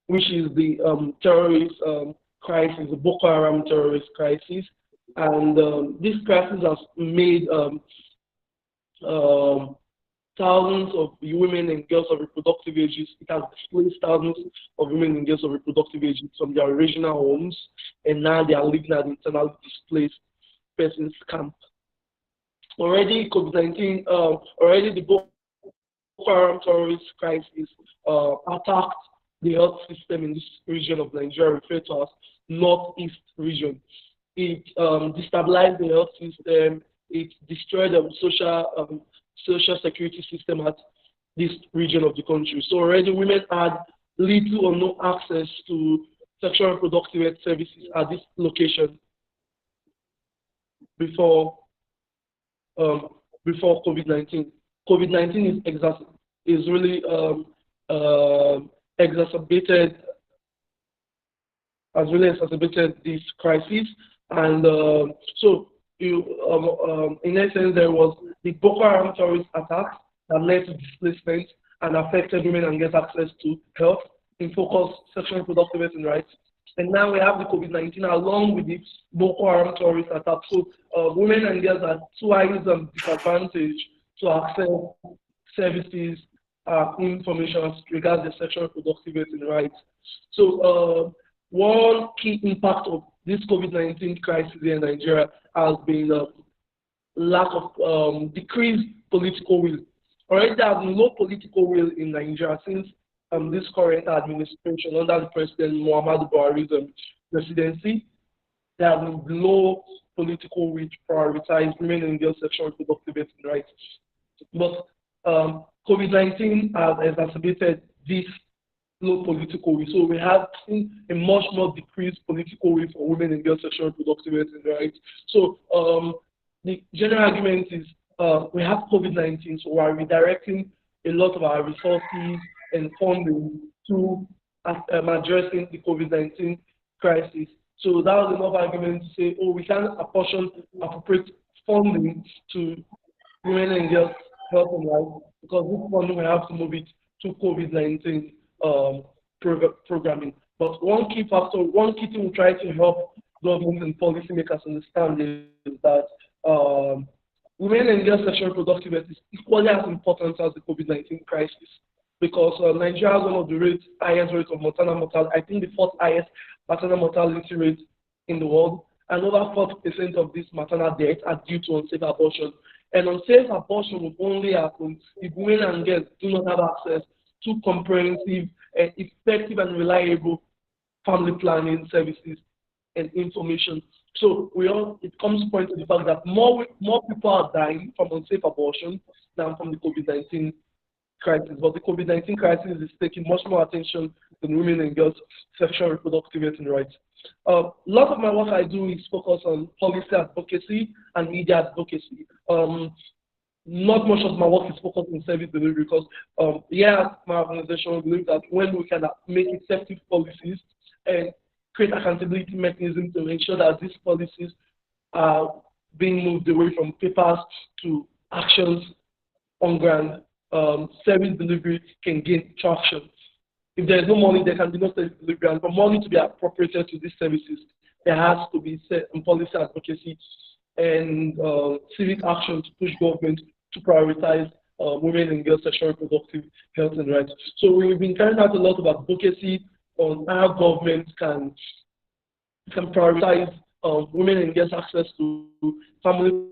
which is the terrorist crisis, the Boko Haram terrorist crisis. And this crisis has made thousands of women and girls of reproductive ages. It has displaced thousands of women and girls of reproductive ages from their original homes, and now they are living at internally displaced persons camp. Already COVID-19, already the Boko Haram terrorist crisis attacked the health system in this region of Nigeria, referred to as Northeast region. It destabilized the health system. It destroyed the social security system at this region of the country. So already women had little or no access to sexual and reproductive health services at this location before COVID-19. COVID-19 is really exacerbated this crisis, and so in essence there was the Boko Haram terrorist attacks that led to displacement and affected women and girls' access to health, in focus sexual and reproductive health and rights. And now we have the COVID-19 along with the Boko Haram terrorist attack. So women and girls are twice disadvantaged to access services, information as regards the sexual and reproductive health and rights. So one key impact of this COVID-19 crisis in Nigeria has been lack of decreased political will. Already there has been low political will in Nigeria since this current administration under the President Muhammadu Buhari's presidency. There has been low political will to prioritize women and girls' sexual and reproductive rights. But COVID-19 has exacerbated this low political will. So we have seen a much more decreased political will for women and girls' sexual and reproductive rights. So the general argument is we have COVID-19, so we are redirecting a lot of our resources and funding to addressing the COVID-19 crisis. So that was enough argument to say, oh, we can apportion appropriate funding to women and girls' health and life, because this funding we have to move it to COVID-19 programming. But one key factor, one key thing we try to help government and policymakers understand is that women and girls' sexual and reproductive health is equally as important as the COVID-19 crisis, because Nigeria has one of the highest rates of maternal mortality, I think the fourth highest maternal mortality rate in the world, and over 40% of these maternal deaths are due to unsafe abortion. And unsafe abortion will only happen if women and girls do not have access to comprehensive, effective, and reliable family planning services and information. So it comes point to the fact that more people are dying from unsafe abortion than from the COVID-19 crisis. But the COVID-19 crisis is taking much more attention than women and girls' sexual and reproductive health and rights. A lot of my work I do is focus on policy advocacy and media advocacy. Not much of my work is focused on service delivery because, my organization believes that when we can make effective policies and create accountability mechanisms to ensure that these policies are being moved away from papers to actions on ground, service delivery can gain traction. If there is no money, there can be no service delivery, and for money to be appropriated to these services, there has to be policy advocacy and civic action to push government to prioritize women and girls' sexual and reproductive health and rights. So we've been carrying out a lot of advocacy on how government can prioritize women and girls' access to family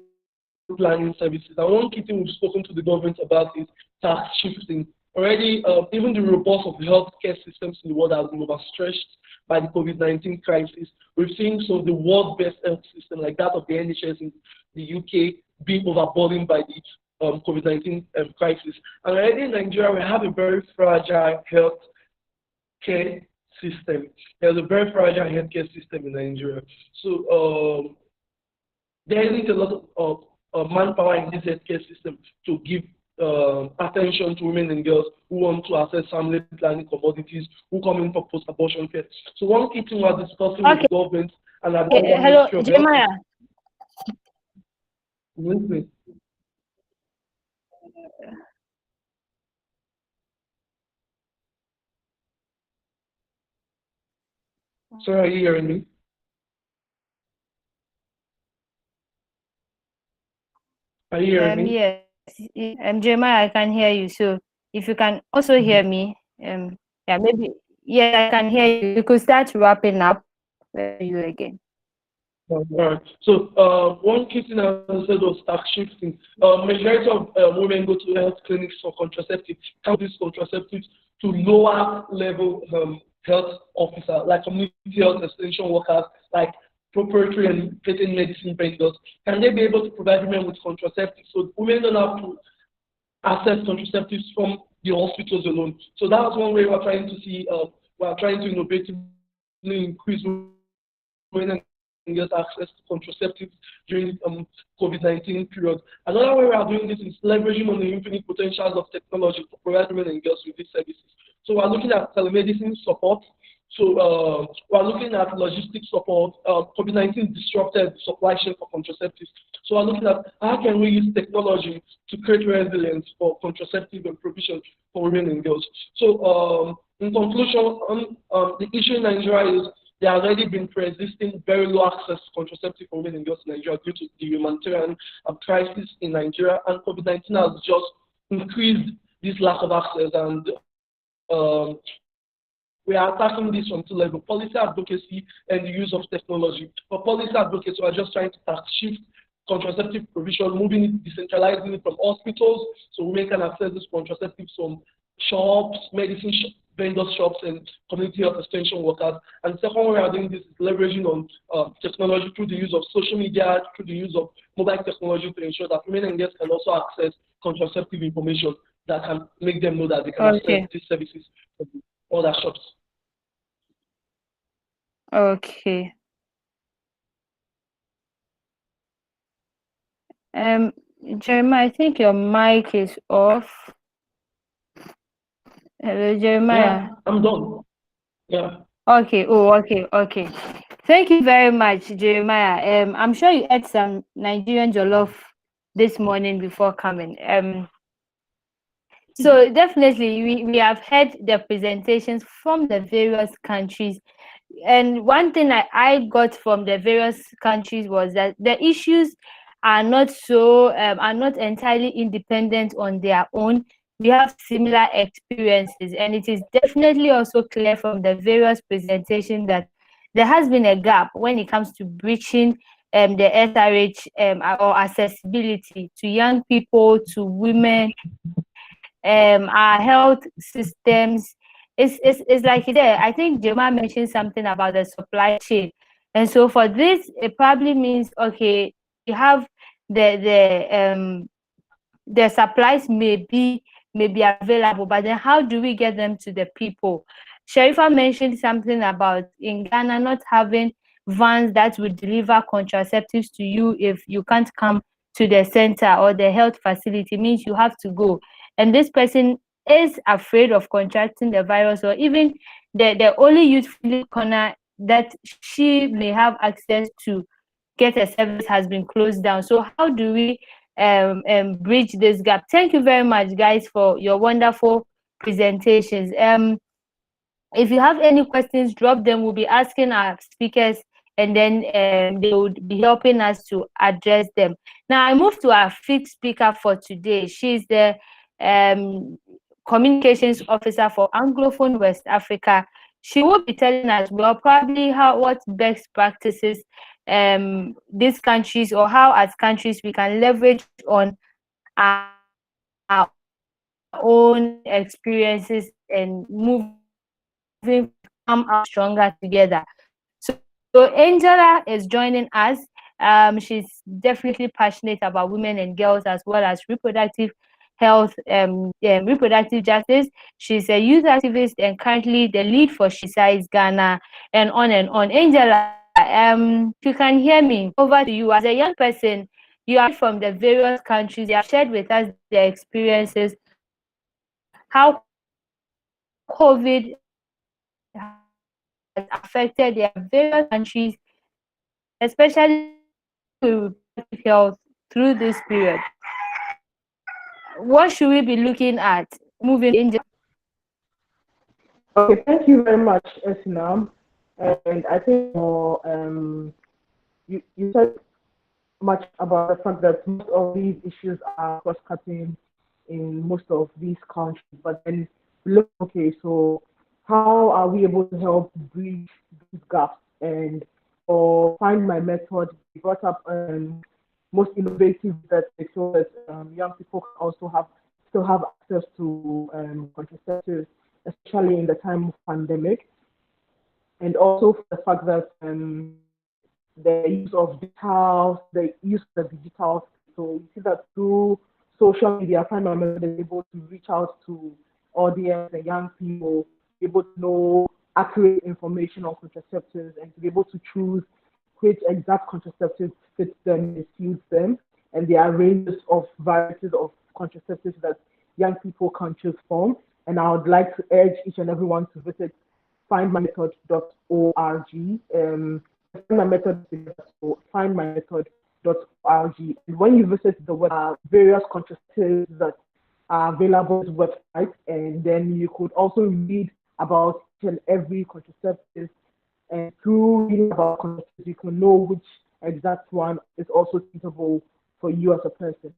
planning services. And one key thing we've spoken to the government about is tax shifting. Already, even the robust of the healthcare systems in the world has been overstretched by the COVID-19 crisis. We've seen some of the world's best health system, like that of the NHS in the UK, being overburdened by the COVID-19 crisis. And already in Nigeria, we have a very fragile health care system. There's a very fragile healthcare system in Nigeria. So there isn't a lot of manpower in this healthcare system to give attention to women and girls who want to access family planning commodities, who come in for post-abortion care. So one key thing we're discussing with the government and at the Hello, Jeremiah. Sorry, are you hearing me? Are you hearing me? Yes. Jeremiah, I can hear you. So if you can also hear me, maybe, I can hear you. You could start wrapping up you again. All right. So one key thing I said was tax shifting. Majority of women go to health clinics for contraceptives. Count these contraceptives to lower level health officer, like community health extension workers, like proprietary and patent medicine vendors. Can they be able to provide women with contraceptives so women don't have to access contraceptives from the hospitals alone? So that's one way we're trying to see, we're trying to innovatively increase women and get access to contraceptives during COVID-19 period. Another way we are doing this is leveraging on the infinite potentials of technology to provide women and girls with these services. So we're looking at telemedicine support. So we're looking at logistics support. COVID-19 disrupted the supply chain for contraceptives. So we're looking at how can we use technology to create resilience for contraceptive and provision for women and girls. So in conclusion, the issue in Nigeria is there has already been pre-existing very low access to contraceptive for women and girls in Nigeria due to the humanitarian crisis in Nigeria, and COVID-19 has just increased this lack of access, and we are attacking this from two levels: policy advocacy and the use of technology. For policy advocacy, we are just trying to tax shift contraceptive provision, moving it, decentralizing it from hospitals, so women can access this contraceptives from shops, medicine vendor shops, and community health extension workers. And the second way we are doing this is leveraging on technology through the use of social media, through the use of mobile technology to ensure that women and girls can also access contraceptive information that can make them know that they can access these services from other shops. Okay. Jeremiah, I think your mic is off. Hello, Jeremiah. Yeah, I'm done. Yeah. Okay. Oh, okay. Thank you very much, Jeremiah. I'm sure you ate some Nigerian jollof this morning before coming. So definitely we have heard the presentations from the various countries. And one thing I got from the various countries was that the issues are not entirely independent on their own. We have similar experiences, and it is definitely also clear from the various presentations that there has been a gap when it comes to breaching the SRH or accessibility to young people, to women, our health systems. It's like there. I think Jema mentioned something about the supply chain, and so for this, it probably means okay, you have the supplies may be available, but then how do we get them to the people? Sharifa mentioned something about in Ghana not having vans that would deliver contraceptives to you if you can't come to the center or the health facility, means you have to go. And this person is afraid of contracting the virus, or even the only youth-friendly corner that she may have access to get a service has been closed down. So how do we bridge this gap? Thank you very much, guys, for your wonderful presentations. If you have any questions, drop them. We'll be asking our speakers, and then they would be helping us to address them. Now I move to our fifth speaker for today. She's the communications officer for Anglophone West Africa. She will be telling us, well, probably what best practices these countries, or how as countries we can leverage on our own experiences and moving come out stronger together. So Angela is joining us. She's definitely passionate about women and girls, as well as reproductive health, reproductive justice. She's a youth activist and currently the lead for She Size Ghana, and on and on. Angela, if you can hear me, over to you. As a young person, you are from the various countries. You have shared with us the experiences, how COVID has affected their various countries, especially reproductive health through this period. What should we be looking at moving in? Okay, thank you very much, Esinam. And I think you said much about the fact that most of these issues are cross-cutting in most of these countries. But then look, okay, so how are we able to help bridge these gaps? And or find my method, we brought up most innovative that so that young people can also still have access to contraceptives, especially in the time of pandemic. And also for the fact that the use of the digital, so you see that through social media, I find my method is able to reach out to audience and young people, able to know accurate information on contraceptives, and to be able to choose which exact contraceptive fits them and suits them. And there are ranges of varieties of contraceptives that young people can choose from. And I would like to urge each and everyone to visit findmymethod.org. Findmymethod.org. And when you visit the web, various contraceptives that are available on the website, and then you could also read about each and every contraceptive. And through reading about contraceptives, you can know which exact one is also suitable for you as a person.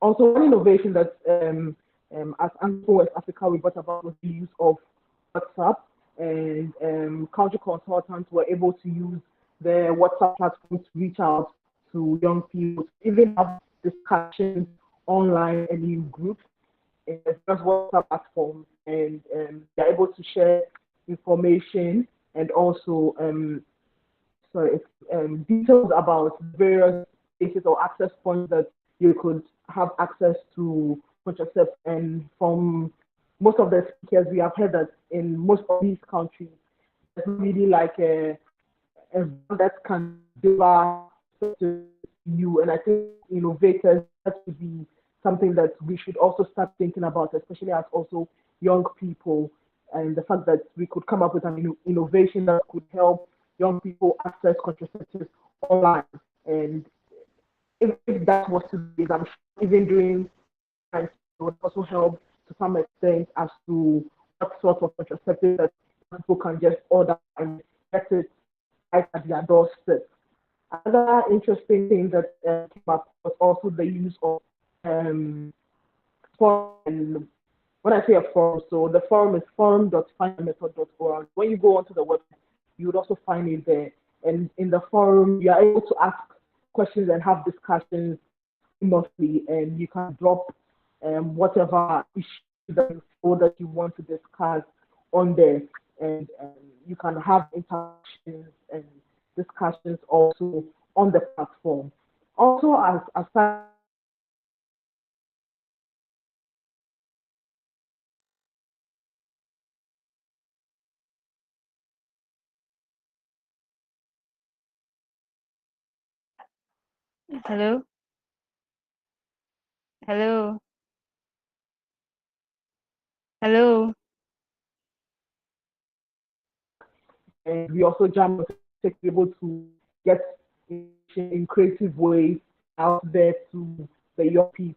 Also, one innovation that as Anglo West Africa we brought about was the use of WhatsApp, and country consultants were able to use their WhatsApp platform to reach out to young people, even have discussions online and in groups in just WhatsApp platforms, and they're able to share information and also details about various places or access points that you could have access to contraceptives. And from most of the speakers, we have heard that in most of these countries, there's really like a that can deliver to you. And I think innovators, that would be something that we should also start thinking about, especially as also young people, and the fact that we could come up with an innovation that could help young people access contraceptives online. And if that was to be, I'm sure even during times, it would also help to some extent as to what sort of contraceptives that people can just order and get it right at their doorstep. Another interesting thing that came up was also the use of forum. And when I say a forum, so the forum is forum.findamethod.org. When you go onto the website, you would also find it there. And in the forum, you are able to ask questions and have discussions monthly, and you can drop whatever issue that you feel that you want to discuss on there, and you can have interactions and discussions also on the platform. Also, as Hello? Hello? Hello? and we also jam to be able to get in creative ways out there to the young people.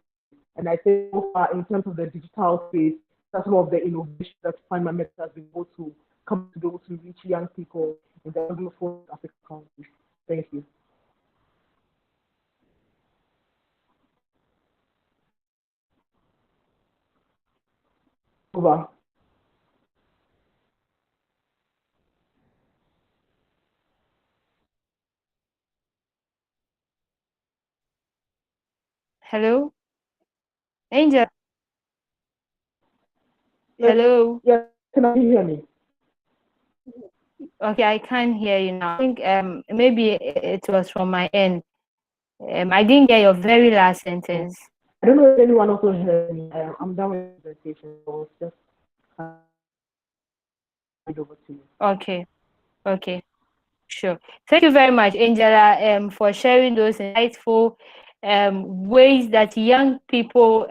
And I think so far, in terms of the digital space, that's some of the innovations that Find My Method has been able to come to be able to reach young people in the Anglophone African countries. Thank you. Over. Hello? Angel? Yes, Hello? yes, can you hear me? Okay, I can't hear you now. I think maybe it was from my end. I didn't get your very last sentence. I don't know if anyone also heard me. I'm done with the presentation, so just hand it over to you. Okay, okay, sure. Thank you very much, Angela, for sharing those insightful ways that young people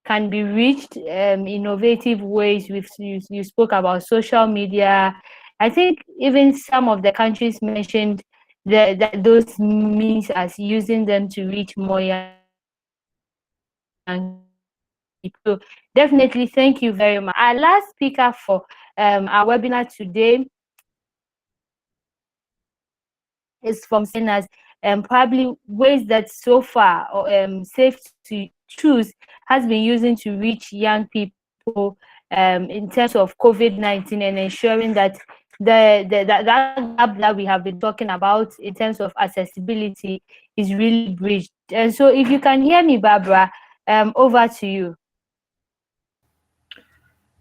can be reached, innovative ways. You spoke about social media. I think even some of the countries mentioned that those means as using them to reach more young people. Definitely, thank you very much. Our last speaker for our webinar today is from sinners, probably ways that so far safe to choose has been using to reach young people in terms of COVID-19 and ensuring that that gap that we have been talking about in terms of accessibility is really bridged. And so if you can hear me, Barbara, over to you.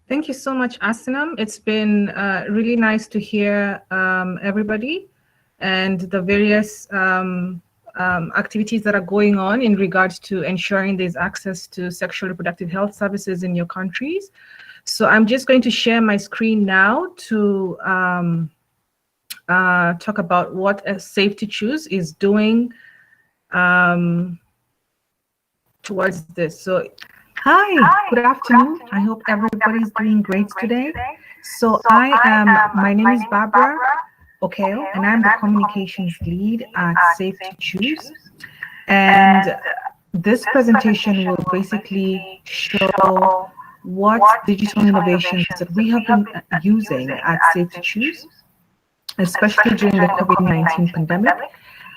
Thank you so much, Asinam. It's been really nice to hear everybody and the various activities that are going on in regards to ensuring there's access to sexual reproductive health services in your countries. So I'm just going to share my screen now to talk about what Safe to Choose is doing towards this. So hi, good afternoon. I hope everybody's doing great today. So my name is Barbara Okeo, and I'm the communications lead at Safe to Choose. And this presentation will basically show what digital innovations that we have been using at Safe to Choose, especially during the COVID-19 pandemic,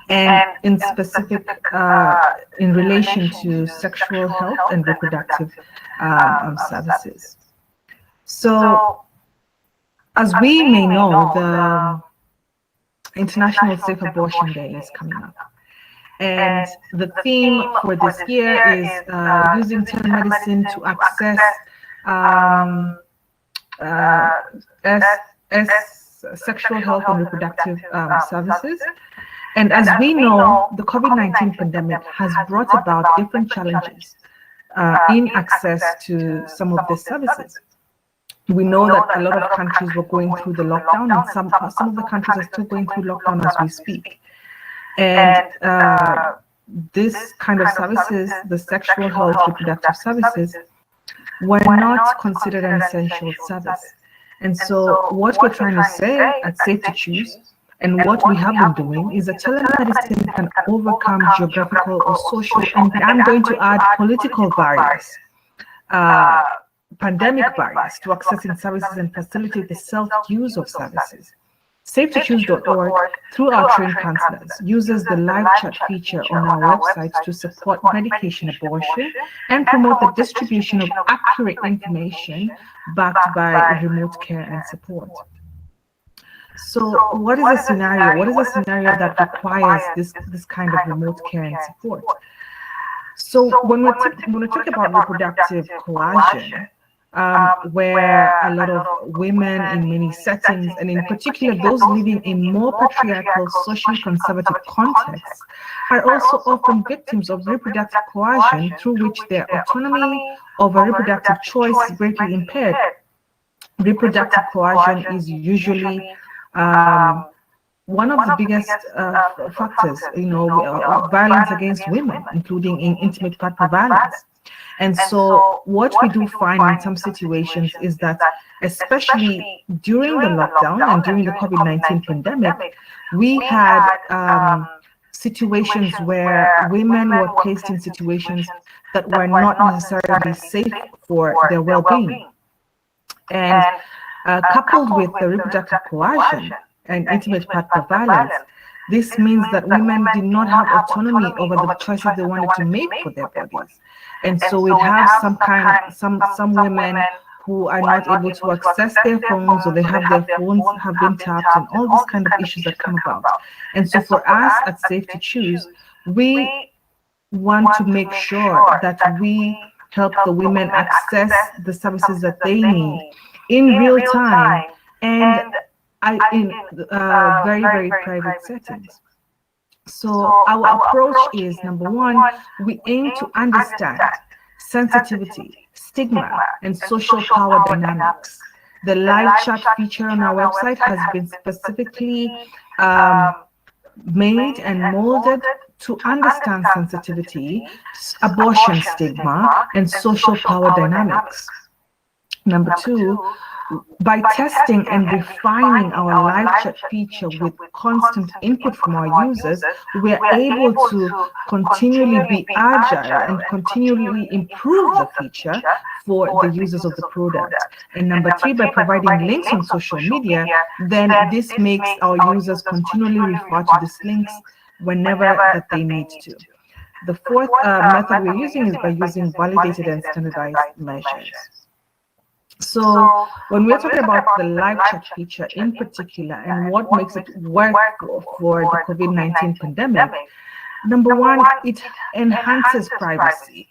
and in specific in relation to sexual health and reproductive services. So, as we may know, the International Safe Abortion Day is coming up. And the theme for this year is using telemedicine to access sexual health and reproductive services. And as we know, the COVID-19 pandemic has brought about different challenges in access to some of these services. We know that a lot of countries were going through the lockdown, and some of the countries are still going through lockdown as we speak. And this kind of services, the sexual health reproductive services, were not considered an essential service. And so what we're trying to say at Safe to Choose, and what we have been doing, is that telemedicine can overcome geographical or social, and I'm going to add political barriers, pandemic barriers to accessing services and facilitate the self-use of services. SafeToChoose.org, through our trained counselors, uses the live chat feature on our website to support medication abortion and promote the distribution of accurate information backed by remote care and support. So what is a scenario? What is a scenario that requires this kind of remote care and support? So when we talk about reproductive coercion, where a lot of women in many settings, and in particular those living in more patriarchal, socially conservative contexts, are also often victims of reproductive coercion through which their autonomy over reproductive choice is greatly impaired. Reproductive coercion is usually one of the biggest factors, violence against women, including in intimate partner violence. And so what we do find in some situations is that, especially during the lockdown and during the COVID-19 pandemic, we had situations where women were placed in situations that were not necessarily safe for their well-being. And coupled with the reproductive coercion and intimate partner violence, this means that women did not have autonomy over the choices they wanted to make for their bodies. And so we'd have some women who are not able to access their phones, or they have their phones have been tapped, and all these kind of issues that come about. And so for us at Safe to Choose, we want to make sure that we help the women access the services that they need in real time and in very, very private settings. So our approach is, number one, we aim to understand sensitivity, stigma, and social power dynamics. The live chat feature on our website has been specifically made and molded to understand sensitivity, abortion stigma, and social power dynamics. Number two, by testing and refining our live chat feature with constant input from our users, we are able to continually be agile and continually improve the feature for the users of the product. And number three, by providing links on social media, then this makes our users continually refer to these links whenever that they need to. The fourth method we're using is by using validated and standardized measures. So when we're talking about the live chat feature in particular and what makes it work for the COVID-19 pandemic, number one, it enhances privacy.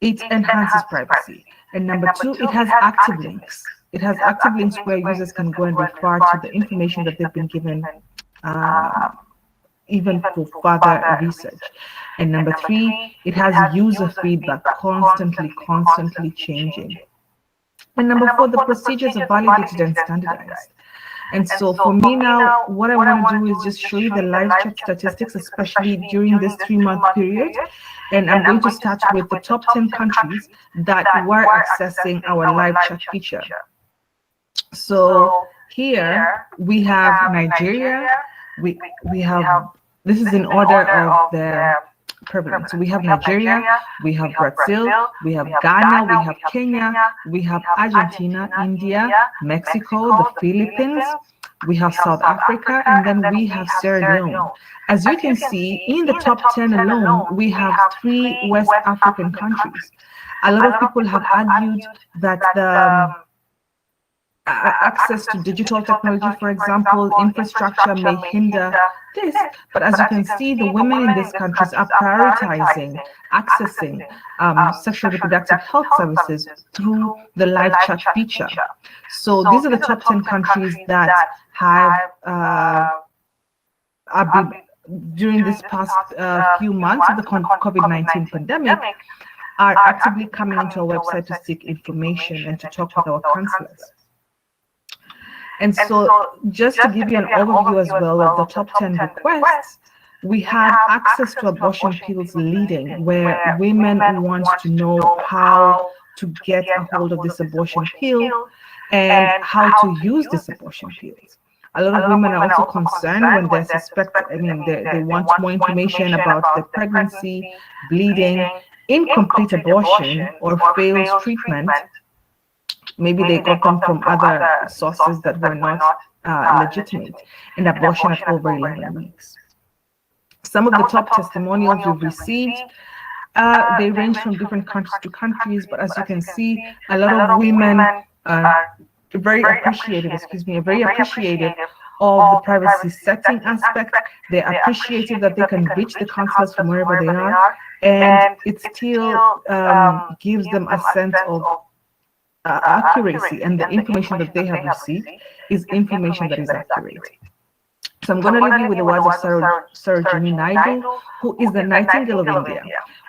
It enhances privacy. And number two, it has active links. It has active links where users can go and refer to the information that they've been given, even for further research. And number three, it has user feedback, constantly changing. And number four, the procedures are validated and standardized. And so for me now, what I want to do is just show you the live chat statistics, especially during this 3-month period. And I'm going to start with the top 10 countries that were accessing our live chat feature. So here we have Nigeria. We have, this is in order of the prevalence. So we have Nigeria, we have Brazil, we have Ghana, we have Kenya, we have Argentina, India, Mexico, the Philippines, we have South Africa, and then we have Sierra Leone. As you can see, in the top 10 alone, we have 3 West African countries. A lot of people have argued that access to digital technology, for example, infrastructure may hinder this. But as you can see, the women in these countries are prioritizing accessing sexual reproductive health services through the live chat feature. So these are the top 10 countries that have during this past few months of the COVID-19 pandemic, are actively coming into our website to seek information and to talk with our counselors. And so just to give you an overview as well of the top 10 requests, we have access to abortion pills leading, where women want to know how to get a hold of this abortion pill and how to use this abortion pills. A lot of women are also concerned when they suspect, they want more information about the pregnancy, bleeding, incomplete abortion, or failed treatment. Maybe they got them from other sources that were not legitimate, and abortion at over 11 weeks. Some of the top testimonials we've received, they range from different countries to countries, but as you can see, a lot of women are very appreciative of the privacy setting aspect. They're appreciative that they can reach the counselors from wherever they are, and it still gives them a sense of accuracy, and the information that they have received is information that is accurate. So I'm going to leave you with the words of Sarojini Naidu, who is the Nightingale of India.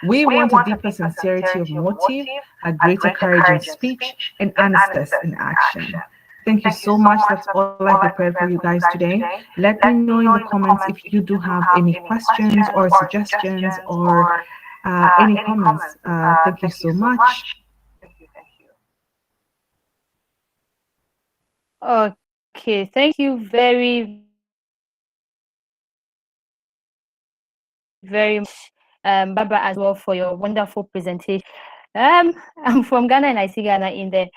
We want a deeper sincerity of motive, a greater courage in speech, and earnestness in action. Thank you so much. That's all I prepared for you guys today. Let me know in the comments if you do have any questions or suggestions or any comments. Thank you so much. Okay, thank you very much, Barbara, as well, for your wonderful presentation. I'm from Ghana, and I see Ghana in the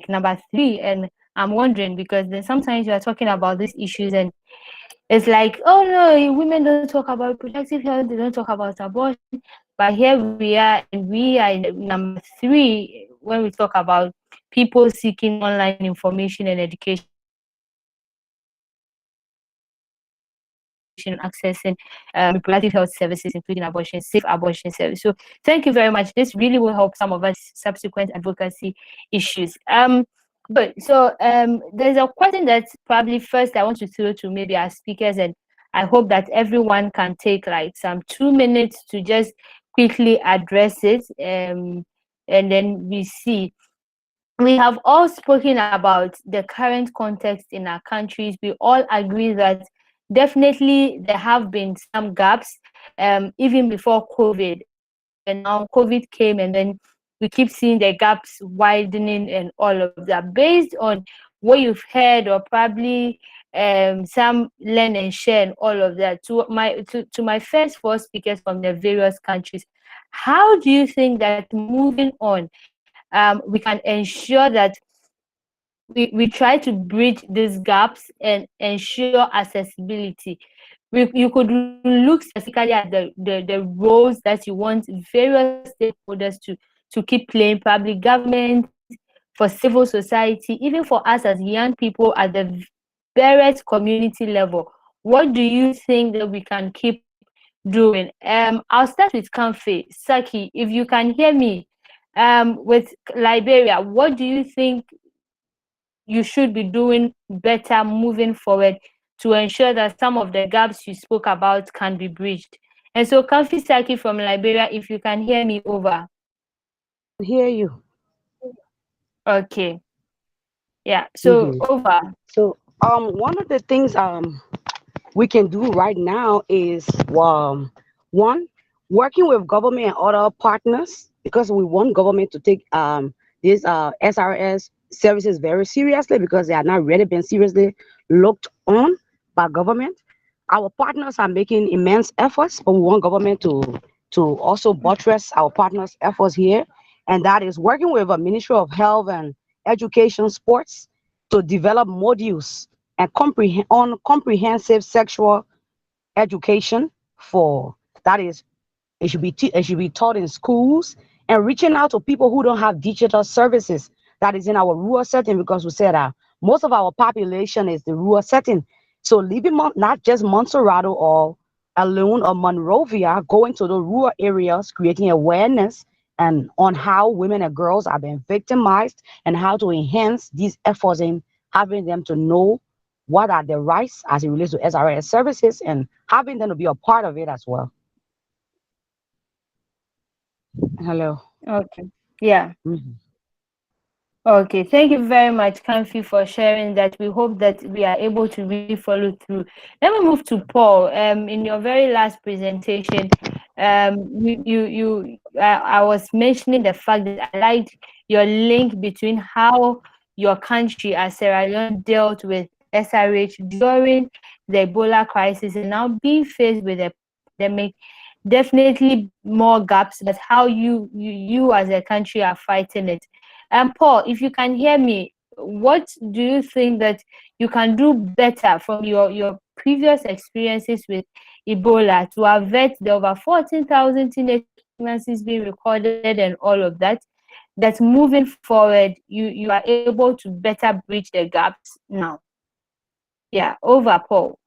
number 3, and I'm wondering, because then sometimes you are talking about these issues and it's like, oh no, women don't talk about reproductive health, they don't talk about abortion, but here we are, and we are in number 3 when we talk about people seeking online information and education, accessing reproductive health services, including abortion, safe abortion service. So thank you very much. This really will help some of us subsequent advocacy issues. Good. So there's a question that probably first I want to throw to maybe our speakers, and I hope that everyone can take some 2 minutes to just quickly address it, and then we see. We have all spoken about the current context in our countries. We all agree that definitely there have been some gaps, even before COVID. And now COVID came, and then we keep seeing the gaps widening and all of that. Based on what you've heard, or probably some learn and share and all of that, to my first 4 speakers from the various countries, how do you think that moving on, we can ensure that we try to bridge these gaps and ensure accessibility? You could look specifically at the roles that you want various stakeholders to keep playing, probably government, for civil society, even for us as young people at the various community level. What do you think that we can keep doing? I'll start with Kamfe. Saki, if you can hear me, with Liberia, what do you think you should be doing better moving forward to ensure that some of the gaps you spoke about can be bridged? And so, Kamfi Saki from Liberia, if you can hear me, over. I hear you. Okay. Yeah. So over. So one of the things we can do right now is one, working with government and other partners, because we want government to take this SRS services very seriously, because they are not really been seriously looked on by government. Our partners are making immense efforts, but we want government to also buttress our partners' efforts here, and that is working with the Ministry of Health and Education, Sports, to develop modules and comprehensive sexual education for that is it should be taught in schools, and reaching out to people who don't have digital services, that is in our rural setting, because we said most of our population is the rural setting. So leaving not just Montserrado or alone or Monrovia, going to the rural areas, creating awareness and on how women and girls are being victimized and how to enhance these efforts in having them to know what are their rights as it relates to SRS services and having them to be a part of it as well. Hello. Okay. Yeah. Mhm. Okay, thank you very much, Kamfi, for sharing that. We hope that we are able to really follow through. Let me move to Paul. In your very last presentation, I was mentioning the fact that I liked your link between how your country, as Sierra Leone, dealt with SRH during the Ebola crisis and now being faced with a pandemic. Definitely more gaps, but how you as a country are fighting it. Paul, if you can hear me, what do you think that you can do better from your previous experiences with Ebola to avert the over 14,000 teenage pregnancies being recorded and all of that? That moving forward, you are able to better bridge the gaps now. Yeah, over, Paul.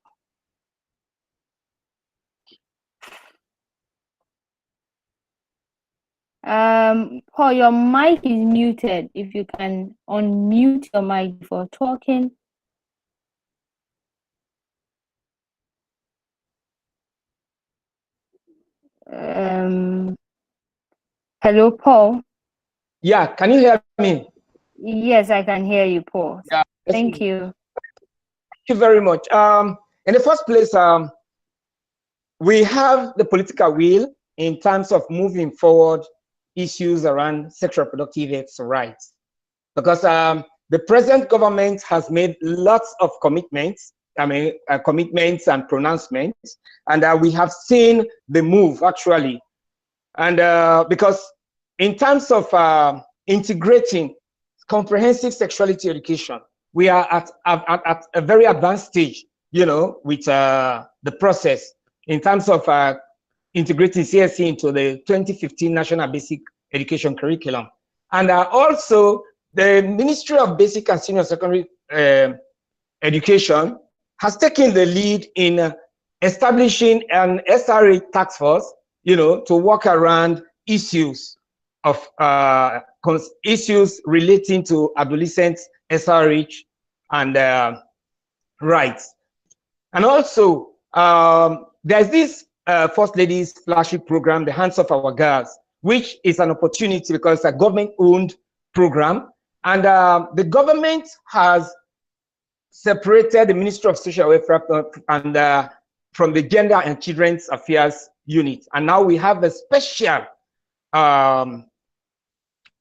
Paul, your mic is muted. If you can unmute your mic before talking. Hello, Paul. Yeah, can you hear me? Yes, I can hear you, Paul. Yeah, Thank you. Thank you very much. In the first place, we have the political will in terms of moving forward issues around sexual reproductive health rights, because the present government has made lots of commitments. Commitments and pronouncements, and we have seen the move actually. And because in terms of integrating comprehensive sexuality education, we are at a very advanced stage, you know, with the process in terms of integrating CSE into the 2015 National Basic Education Curriculum. And also the Ministry of Basic and Senior Secondary Education has taken the lead in establishing an SRA task force, you know, to work around issues of issues relating to adolescents, SRH, and rights. And also, there's this First Lady's Flagship Program, the Hands of Our Girls, which is an opportunity because it's a government-owned program, and the government has separated the Ministry of Social Welfare and from the Gender and Children's Affairs Unit, and now we have a special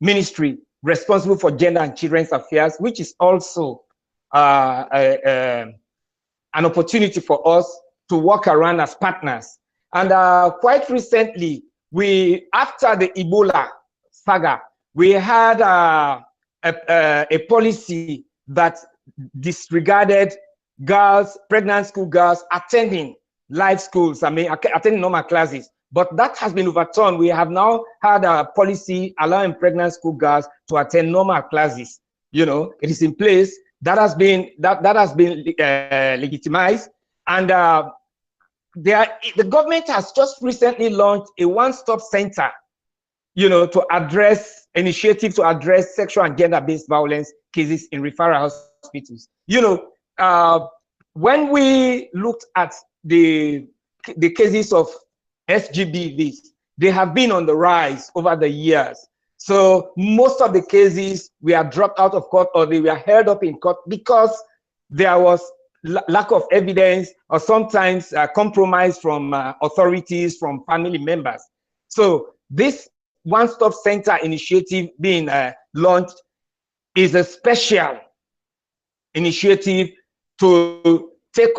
ministry responsible for gender and children's affairs, which is also an opportunity for us to work around as partners. And quite recently, after the Ebola saga, we had a policy that disregarded girls, pregnant school girls attending live schools, attending normal classes. But that has been overturned. We have now had a policy allowing pregnant school girls to attend normal classes. You know, it is in place. That has been legitimized, and the government has just recently launched a one-stop center, you know, to address sexual and gender-based violence cases in referral hospitals. You know, when we looked at the cases of SGBVs, they have been on the rise over the years. So most of the cases were dropped out of court or they were held up in court because there was lack of evidence or sometimes compromise from authorities, from family members. So this one-stop center initiative being launched is a special initiative to take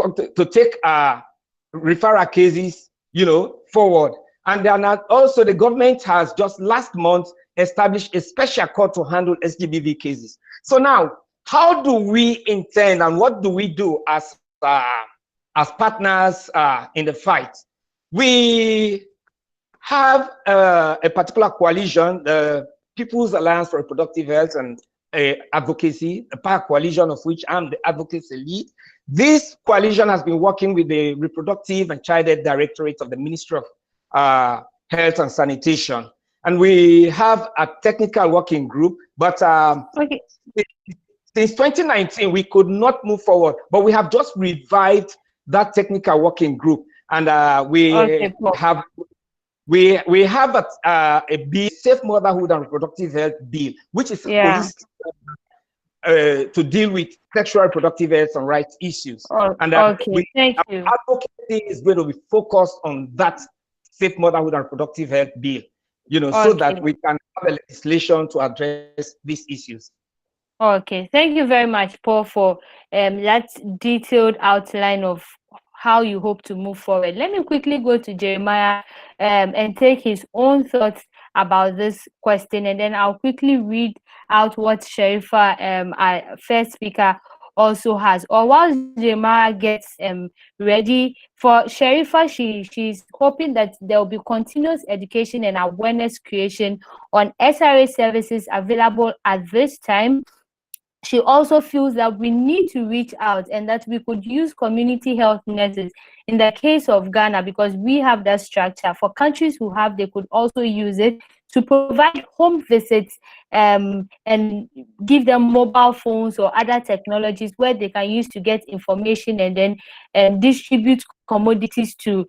referral cases, you know, forward. And then also the government has just last month established a special court to handle SGBV cases. So now, how do we intend and what do we do as partners in the fight? We have a particular coalition, the People's Alliance for Reproductive Health and advocacy, a power coalition of which I'm the advocacy lead. This coalition has been working with the Reproductive and Child Health Directorate of the Ministry of Health and Sanitation. And we have a technical working group, but since 2019, we could not move forward, but we have just revived that technical working group. And we have a bill, Safe Motherhood and Reproductive Health Bill, which is holistic, to deal with sexual and reproductive health and rights issues. Thank you. Advocacy is going to be focused on that Safe Motherhood and Reproductive Health Bill, so that we can have a legislation to address these issues. Okay, thank you very much, Paul, for that detailed outline of how you hope to move forward. Let me quickly go to Jeremiah and take his own thoughts about this question, and then I'll quickly read out what Sharifa, our first speaker, also has. Or while Jeremiah gets ready, for Sharifa, she's hoping that there will be continuous education and awareness creation on SRA services available at this time. She also feels that we need to reach out and that we could use community health nurses in the case of Ghana, because we have that structure. For countries who have, they could also use it to provide home visits and give them mobile phones or other technologies where they can use to get information and then distribute commodities to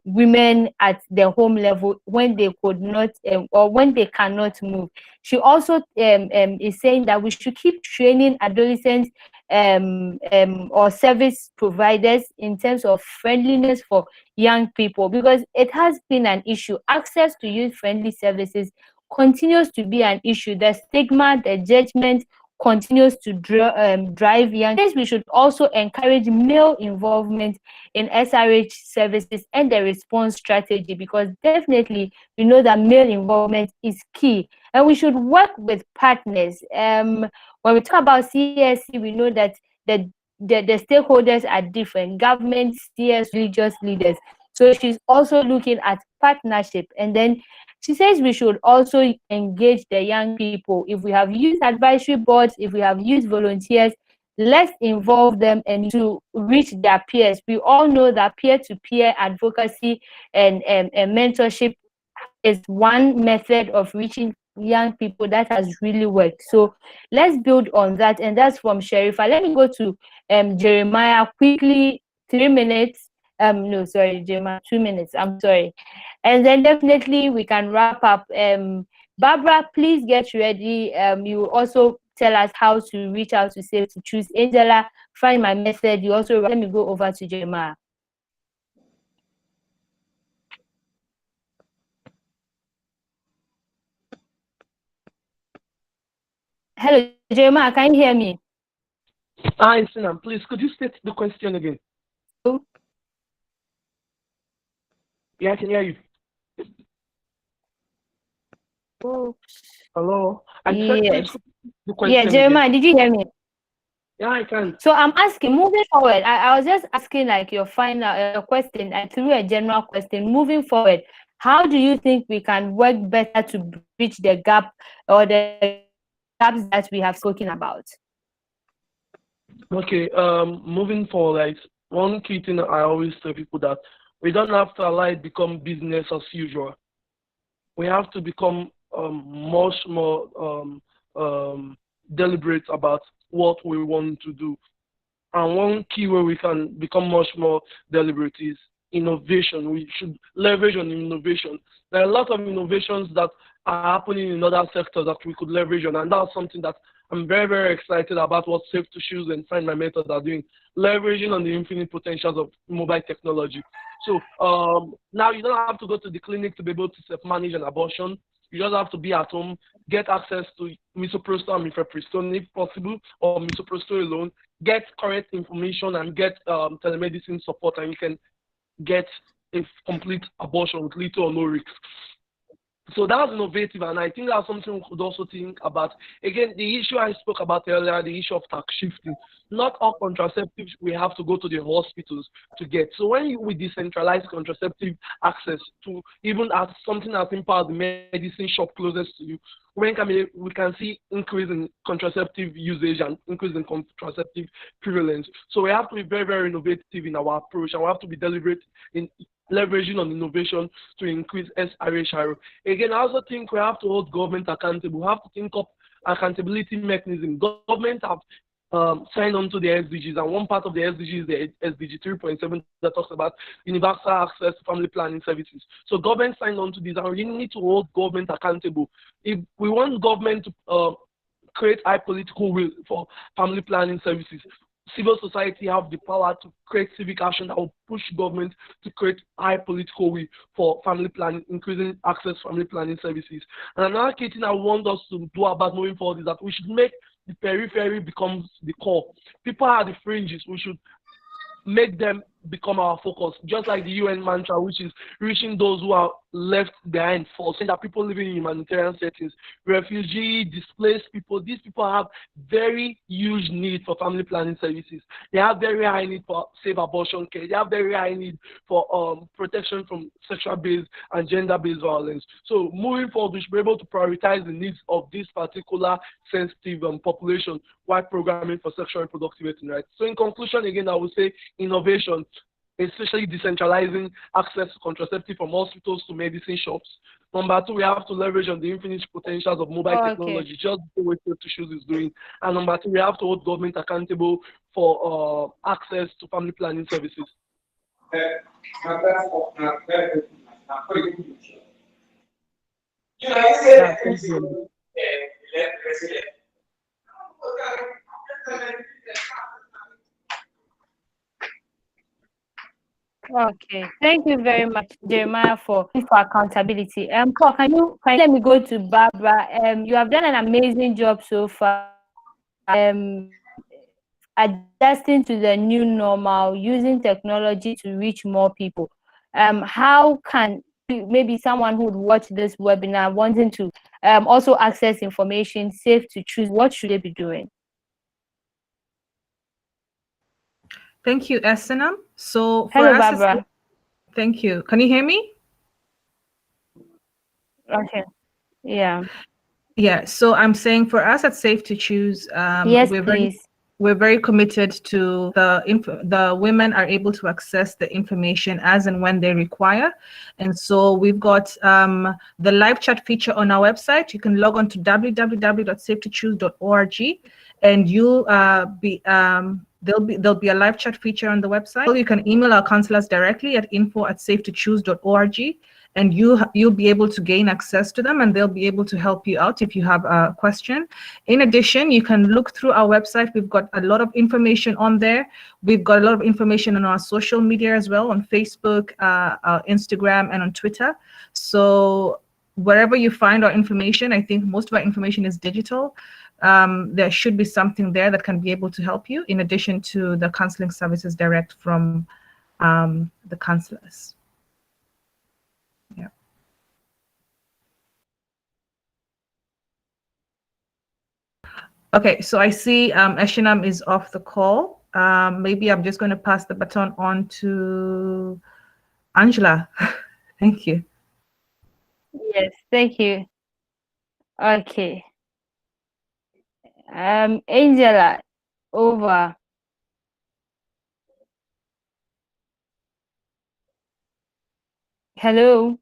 women at their home level when they could not or when they cannot move. She also is saying that we should keep training adolescents or service providers in terms of friendliness for young people, because it has been an issue. Access to youth-friendly services continues to be an issue. The stigma, the judgment continues to drive young. We should also encourage male involvement in SRH services and the response strategy, because definitely we know that male involvement is key, and we should work with partners. When we talk about CSC, we know that the stakeholders are different: government, CS, religious leaders. So she's also looking at partnership, and then she says we should also engage the young people. If we have youth advisory boards, if we have youth volunteers, let's involve them and to reach their peers. We all know that peer-to-peer advocacy and mentorship is one method of reaching young people that has really worked. So let's build on that, and that's from Sharifa. Let me go to Jeremiah quickly. 3 minutes. No, sorry, Jeremiah, 2 minutes. I'm sorry. And then definitely we can wrap up. Barbara, please get ready. You also tell us how to reach out to Safe to Choose. Angela, find my method. You also, let me go over to Jeremiah. Hello, Jeremiah, can you hear me? Hi, Sinam, please, could you state the question again? Yeah, I can hear you. Hello? Yes. Yeah, Jeremiah, did you hear me? Yeah, I can. So I'm asking, moving forward, I was just asking like your final question, and through a general question, moving forward, how do you think we can work better to bridge the gap or the gaps that we have spoken about? Okay, moving forward, like one key thing I always tell people that we don't have to allow it become business as usual. We have to become much more deliberate about what we want to do. And one key way we can become much more deliberate is innovation. We should leverage on innovation. There are a lot of innovations that are happening in other sectors that we could leverage on, and that's something that I'm very, very excited about what Safe to Choose and Find My Method are doing, leveraging on the infinite potentials of mobile technology. So now you don't have to go to the clinic to be able to self-manage an abortion. You just have to be at home, get access to misoprostol and mifepristone if possible, or misoprostol alone, get correct information and get telemedicine support, and you can get a complete abortion with little or no risk. So that was innovative, and I think that's something we could also think about. Again, the issue I spoke about earlier, the issue of tax shifting. Not all contraceptives we have to go to the hospitals to get. So when we decentralize contraceptive access to even as something as simple as the medicine shop closest to you, we can see increase in contraceptive usage and increase in contraceptive prevalence. So we have to be very, very innovative in our approach, and we have to be deliberate in leveraging on innovation to increase SRHR. Again, I also think we have to hold government accountable. We have to think up accountability mechanism. Government have signed on to the SDGs, and one part of the SDG is the SDG 3.7 that talks about universal access to family planning services. So government signed on to this, and we need to hold government accountable. If we want government to create high political will for family planning services, civil society have the power to create civic action that will push government to create high political will for family planning, increasing access to family planning services. And another key thing I want us to do about moving forward is that we should make the periphery becomes the core. People are the fringes. We should make them become our focus, just like the UN mantra, which is reaching those who are left behind, for saying that people living in humanitarian settings, refugee, displaced people, these people have very huge need for family planning services. They have very high need for safe abortion care. They have very high need for protection from sexual-based and gender-based violence. So moving forward, we should be able to prioritize the needs of this particular sensitive population while programming for sexual and reproductive health rights. So in conclusion, again, I would say innovation, especially decentralizing access to contraceptive from hospitals to medicine shops. Number two, we have to leverage on the infinite potentials of mobile technology, just the way Safe to Choose is doing. And number three, we have to hold government accountable for access to family planning services. Okay, thank you very much, Jeremiah, for accountability. Paul, can you let me go to Barbara? You have done an amazing job so far. Adjusting to the new normal, using technology to reach more people. How can maybe someone who would watch this webinar wanting to also access information safe to choose, what should they be doing? Thank you, Esenam. So hello, Barbara. Thank you. Can you hear me? Okay. Yeah. Yeah. So I'm saying for us at Safe to Choose, yes, please. We're very committed to the women are able to access the information as and when they require. And so we've got the live chat feature on our website. You can log on to www.safetochoose.org, and you'll there'll be a live chat feature on the website. You can email our counselors directly at info@safetochoose.org, and you'll be able to gain access to them, and they'll be able to help you out if you have a question. In addition, you can look through our website. We've got a lot of information on there. We've got a lot of information on our social media as well, on Facebook, Instagram, and on Twitter. So wherever you find our information, I think most of our information is digital. There should be something there that can be able to help you, in addition to the counseling services direct from the counselors. Yeah. Okay, so I see Eshinam is off the call. Maybe I'm just going to pass the baton on to Angela. Thank you. Yes, thank you. Okay. Angela, over. Hello.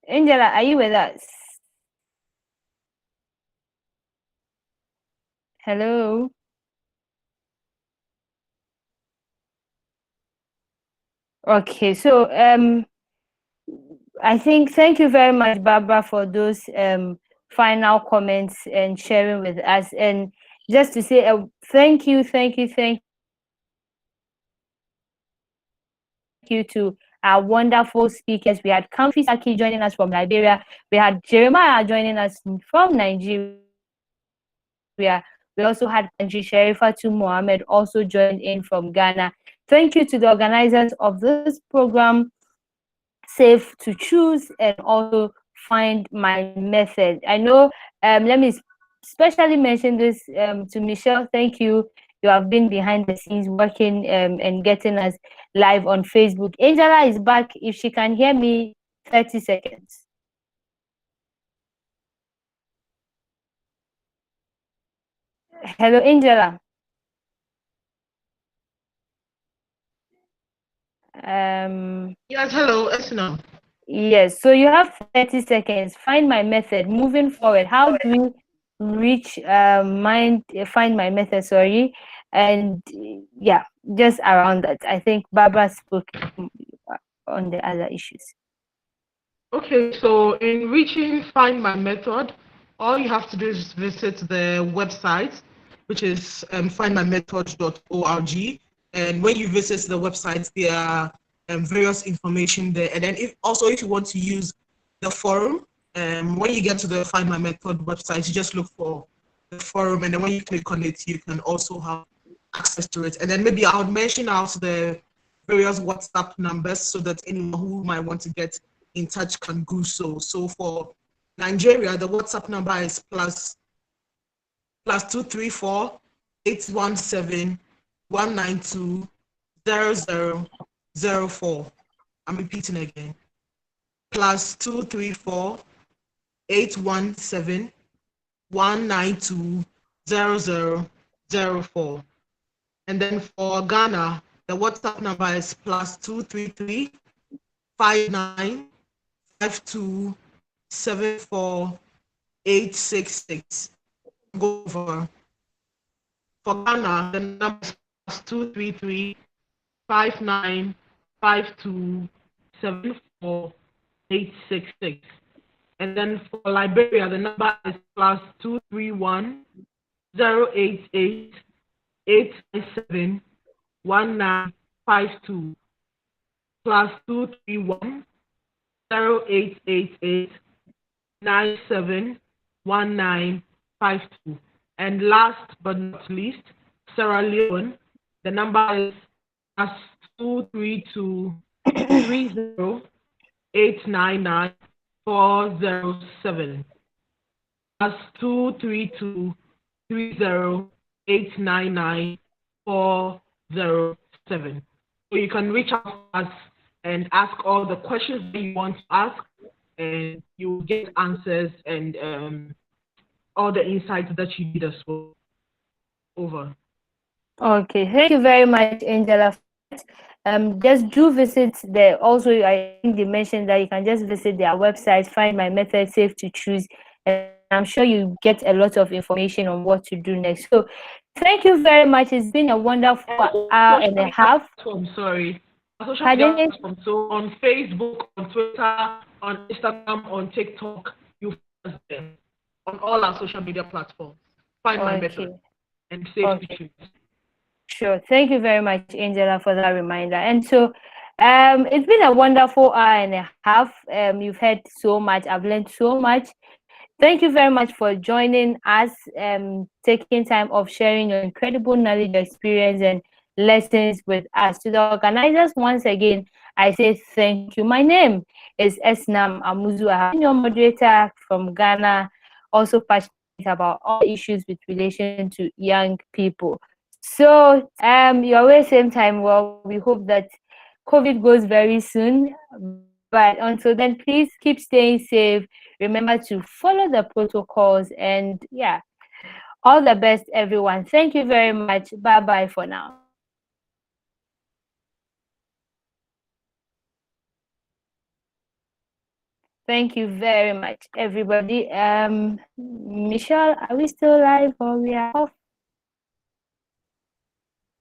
Angela, are you with us? Hello. Okay, so I think thank you very much, Barbara, for those final comments and sharing with us. And just to say thank you to our wonderful speakers. We had Kamfi Saki joining us from Liberia. We had Jeremiah joining us from Nigeria. We also had Anji Sherifatu Mohammed also joined in from Ghana. Thank you to the organizers of this program, safe to choose, and also find my method. I know, let me especially mention this to Michelle. Thank you. You have been behind the scenes working and getting us live on Facebook. Angela is back. If she can hear me, 30 seconds. Hello, Angela. Yes, hello, Esna. Yes, so you have 30 seconds. Find my method. Moving forward, how do we reach find my method, sorry, and yeah, just around that. I think Barbara spoke on the other issues. Okay, so in reaching Find My Method, all you have to do is visit the website, which is findmymethod.org. And when you visit the website, there are various information there. And then if you want to use the forum, when you get to the Find My Method website, you just look for the forum, and then when you click on it, you can also have access to it. And then maybe I would mention out the various WhatsApp numbers so that anyone who might want to get in touch can do so. So for Nigeria, the WhatsApp number is plus 234 817 192 0004. I'm repeating again. Plus 234 817 192 0004. And then for Ghana, the WhatsApp number is plus 233 59 5274 866. Go over. For Ghana, the number is plus 233 59 5274 866. And then for Liberia, the number is plus 231 088 897 1952. Plus 231 0888 971952. And last but not least, Sierra Leone, the number is plus 232 30 899 407. Plus 232 30 899 407. So you can reach out to us and ask all the questions that you want to ask, and you will get answers and all the insights that you need as well. Over. Okay, thank you very much, Angela. Just do visit there. Also, I think they mentioned that you can just visit their website, find my method, safe to choose, and I'm sure you get a lot of information on what to do next. So, thank you very much. It's been a wonderful hour and a half. I'm sorry. Social media platform. So on Facebook, on Twitter, on Instagram, on TikTok, you find us there. On all our social media platforms. Find my method and safe to choose. Sure. Thank you very much, Angela, for that reminder. And so it's been a wonderful hour and a half. You've heard so much. I've learned so much. Thank you very much for joining us, taking time of sharing your incredible knowledge, experience, and lessons with us. To the organizers, once again, I say thank you. My name is Esnam Amuzu. I'm your moderator from Ghana, also passionate about all issues with relation to young people. So, you're away same time. Well, we hope that COVID goes very soon. But until then, please keep staying safe. Remember to follow the protocols, and yeah, all the best, everyone. Thank you very much. Bye bye for now. Thank you very much, everybody. Michelle, are we still live or we are off?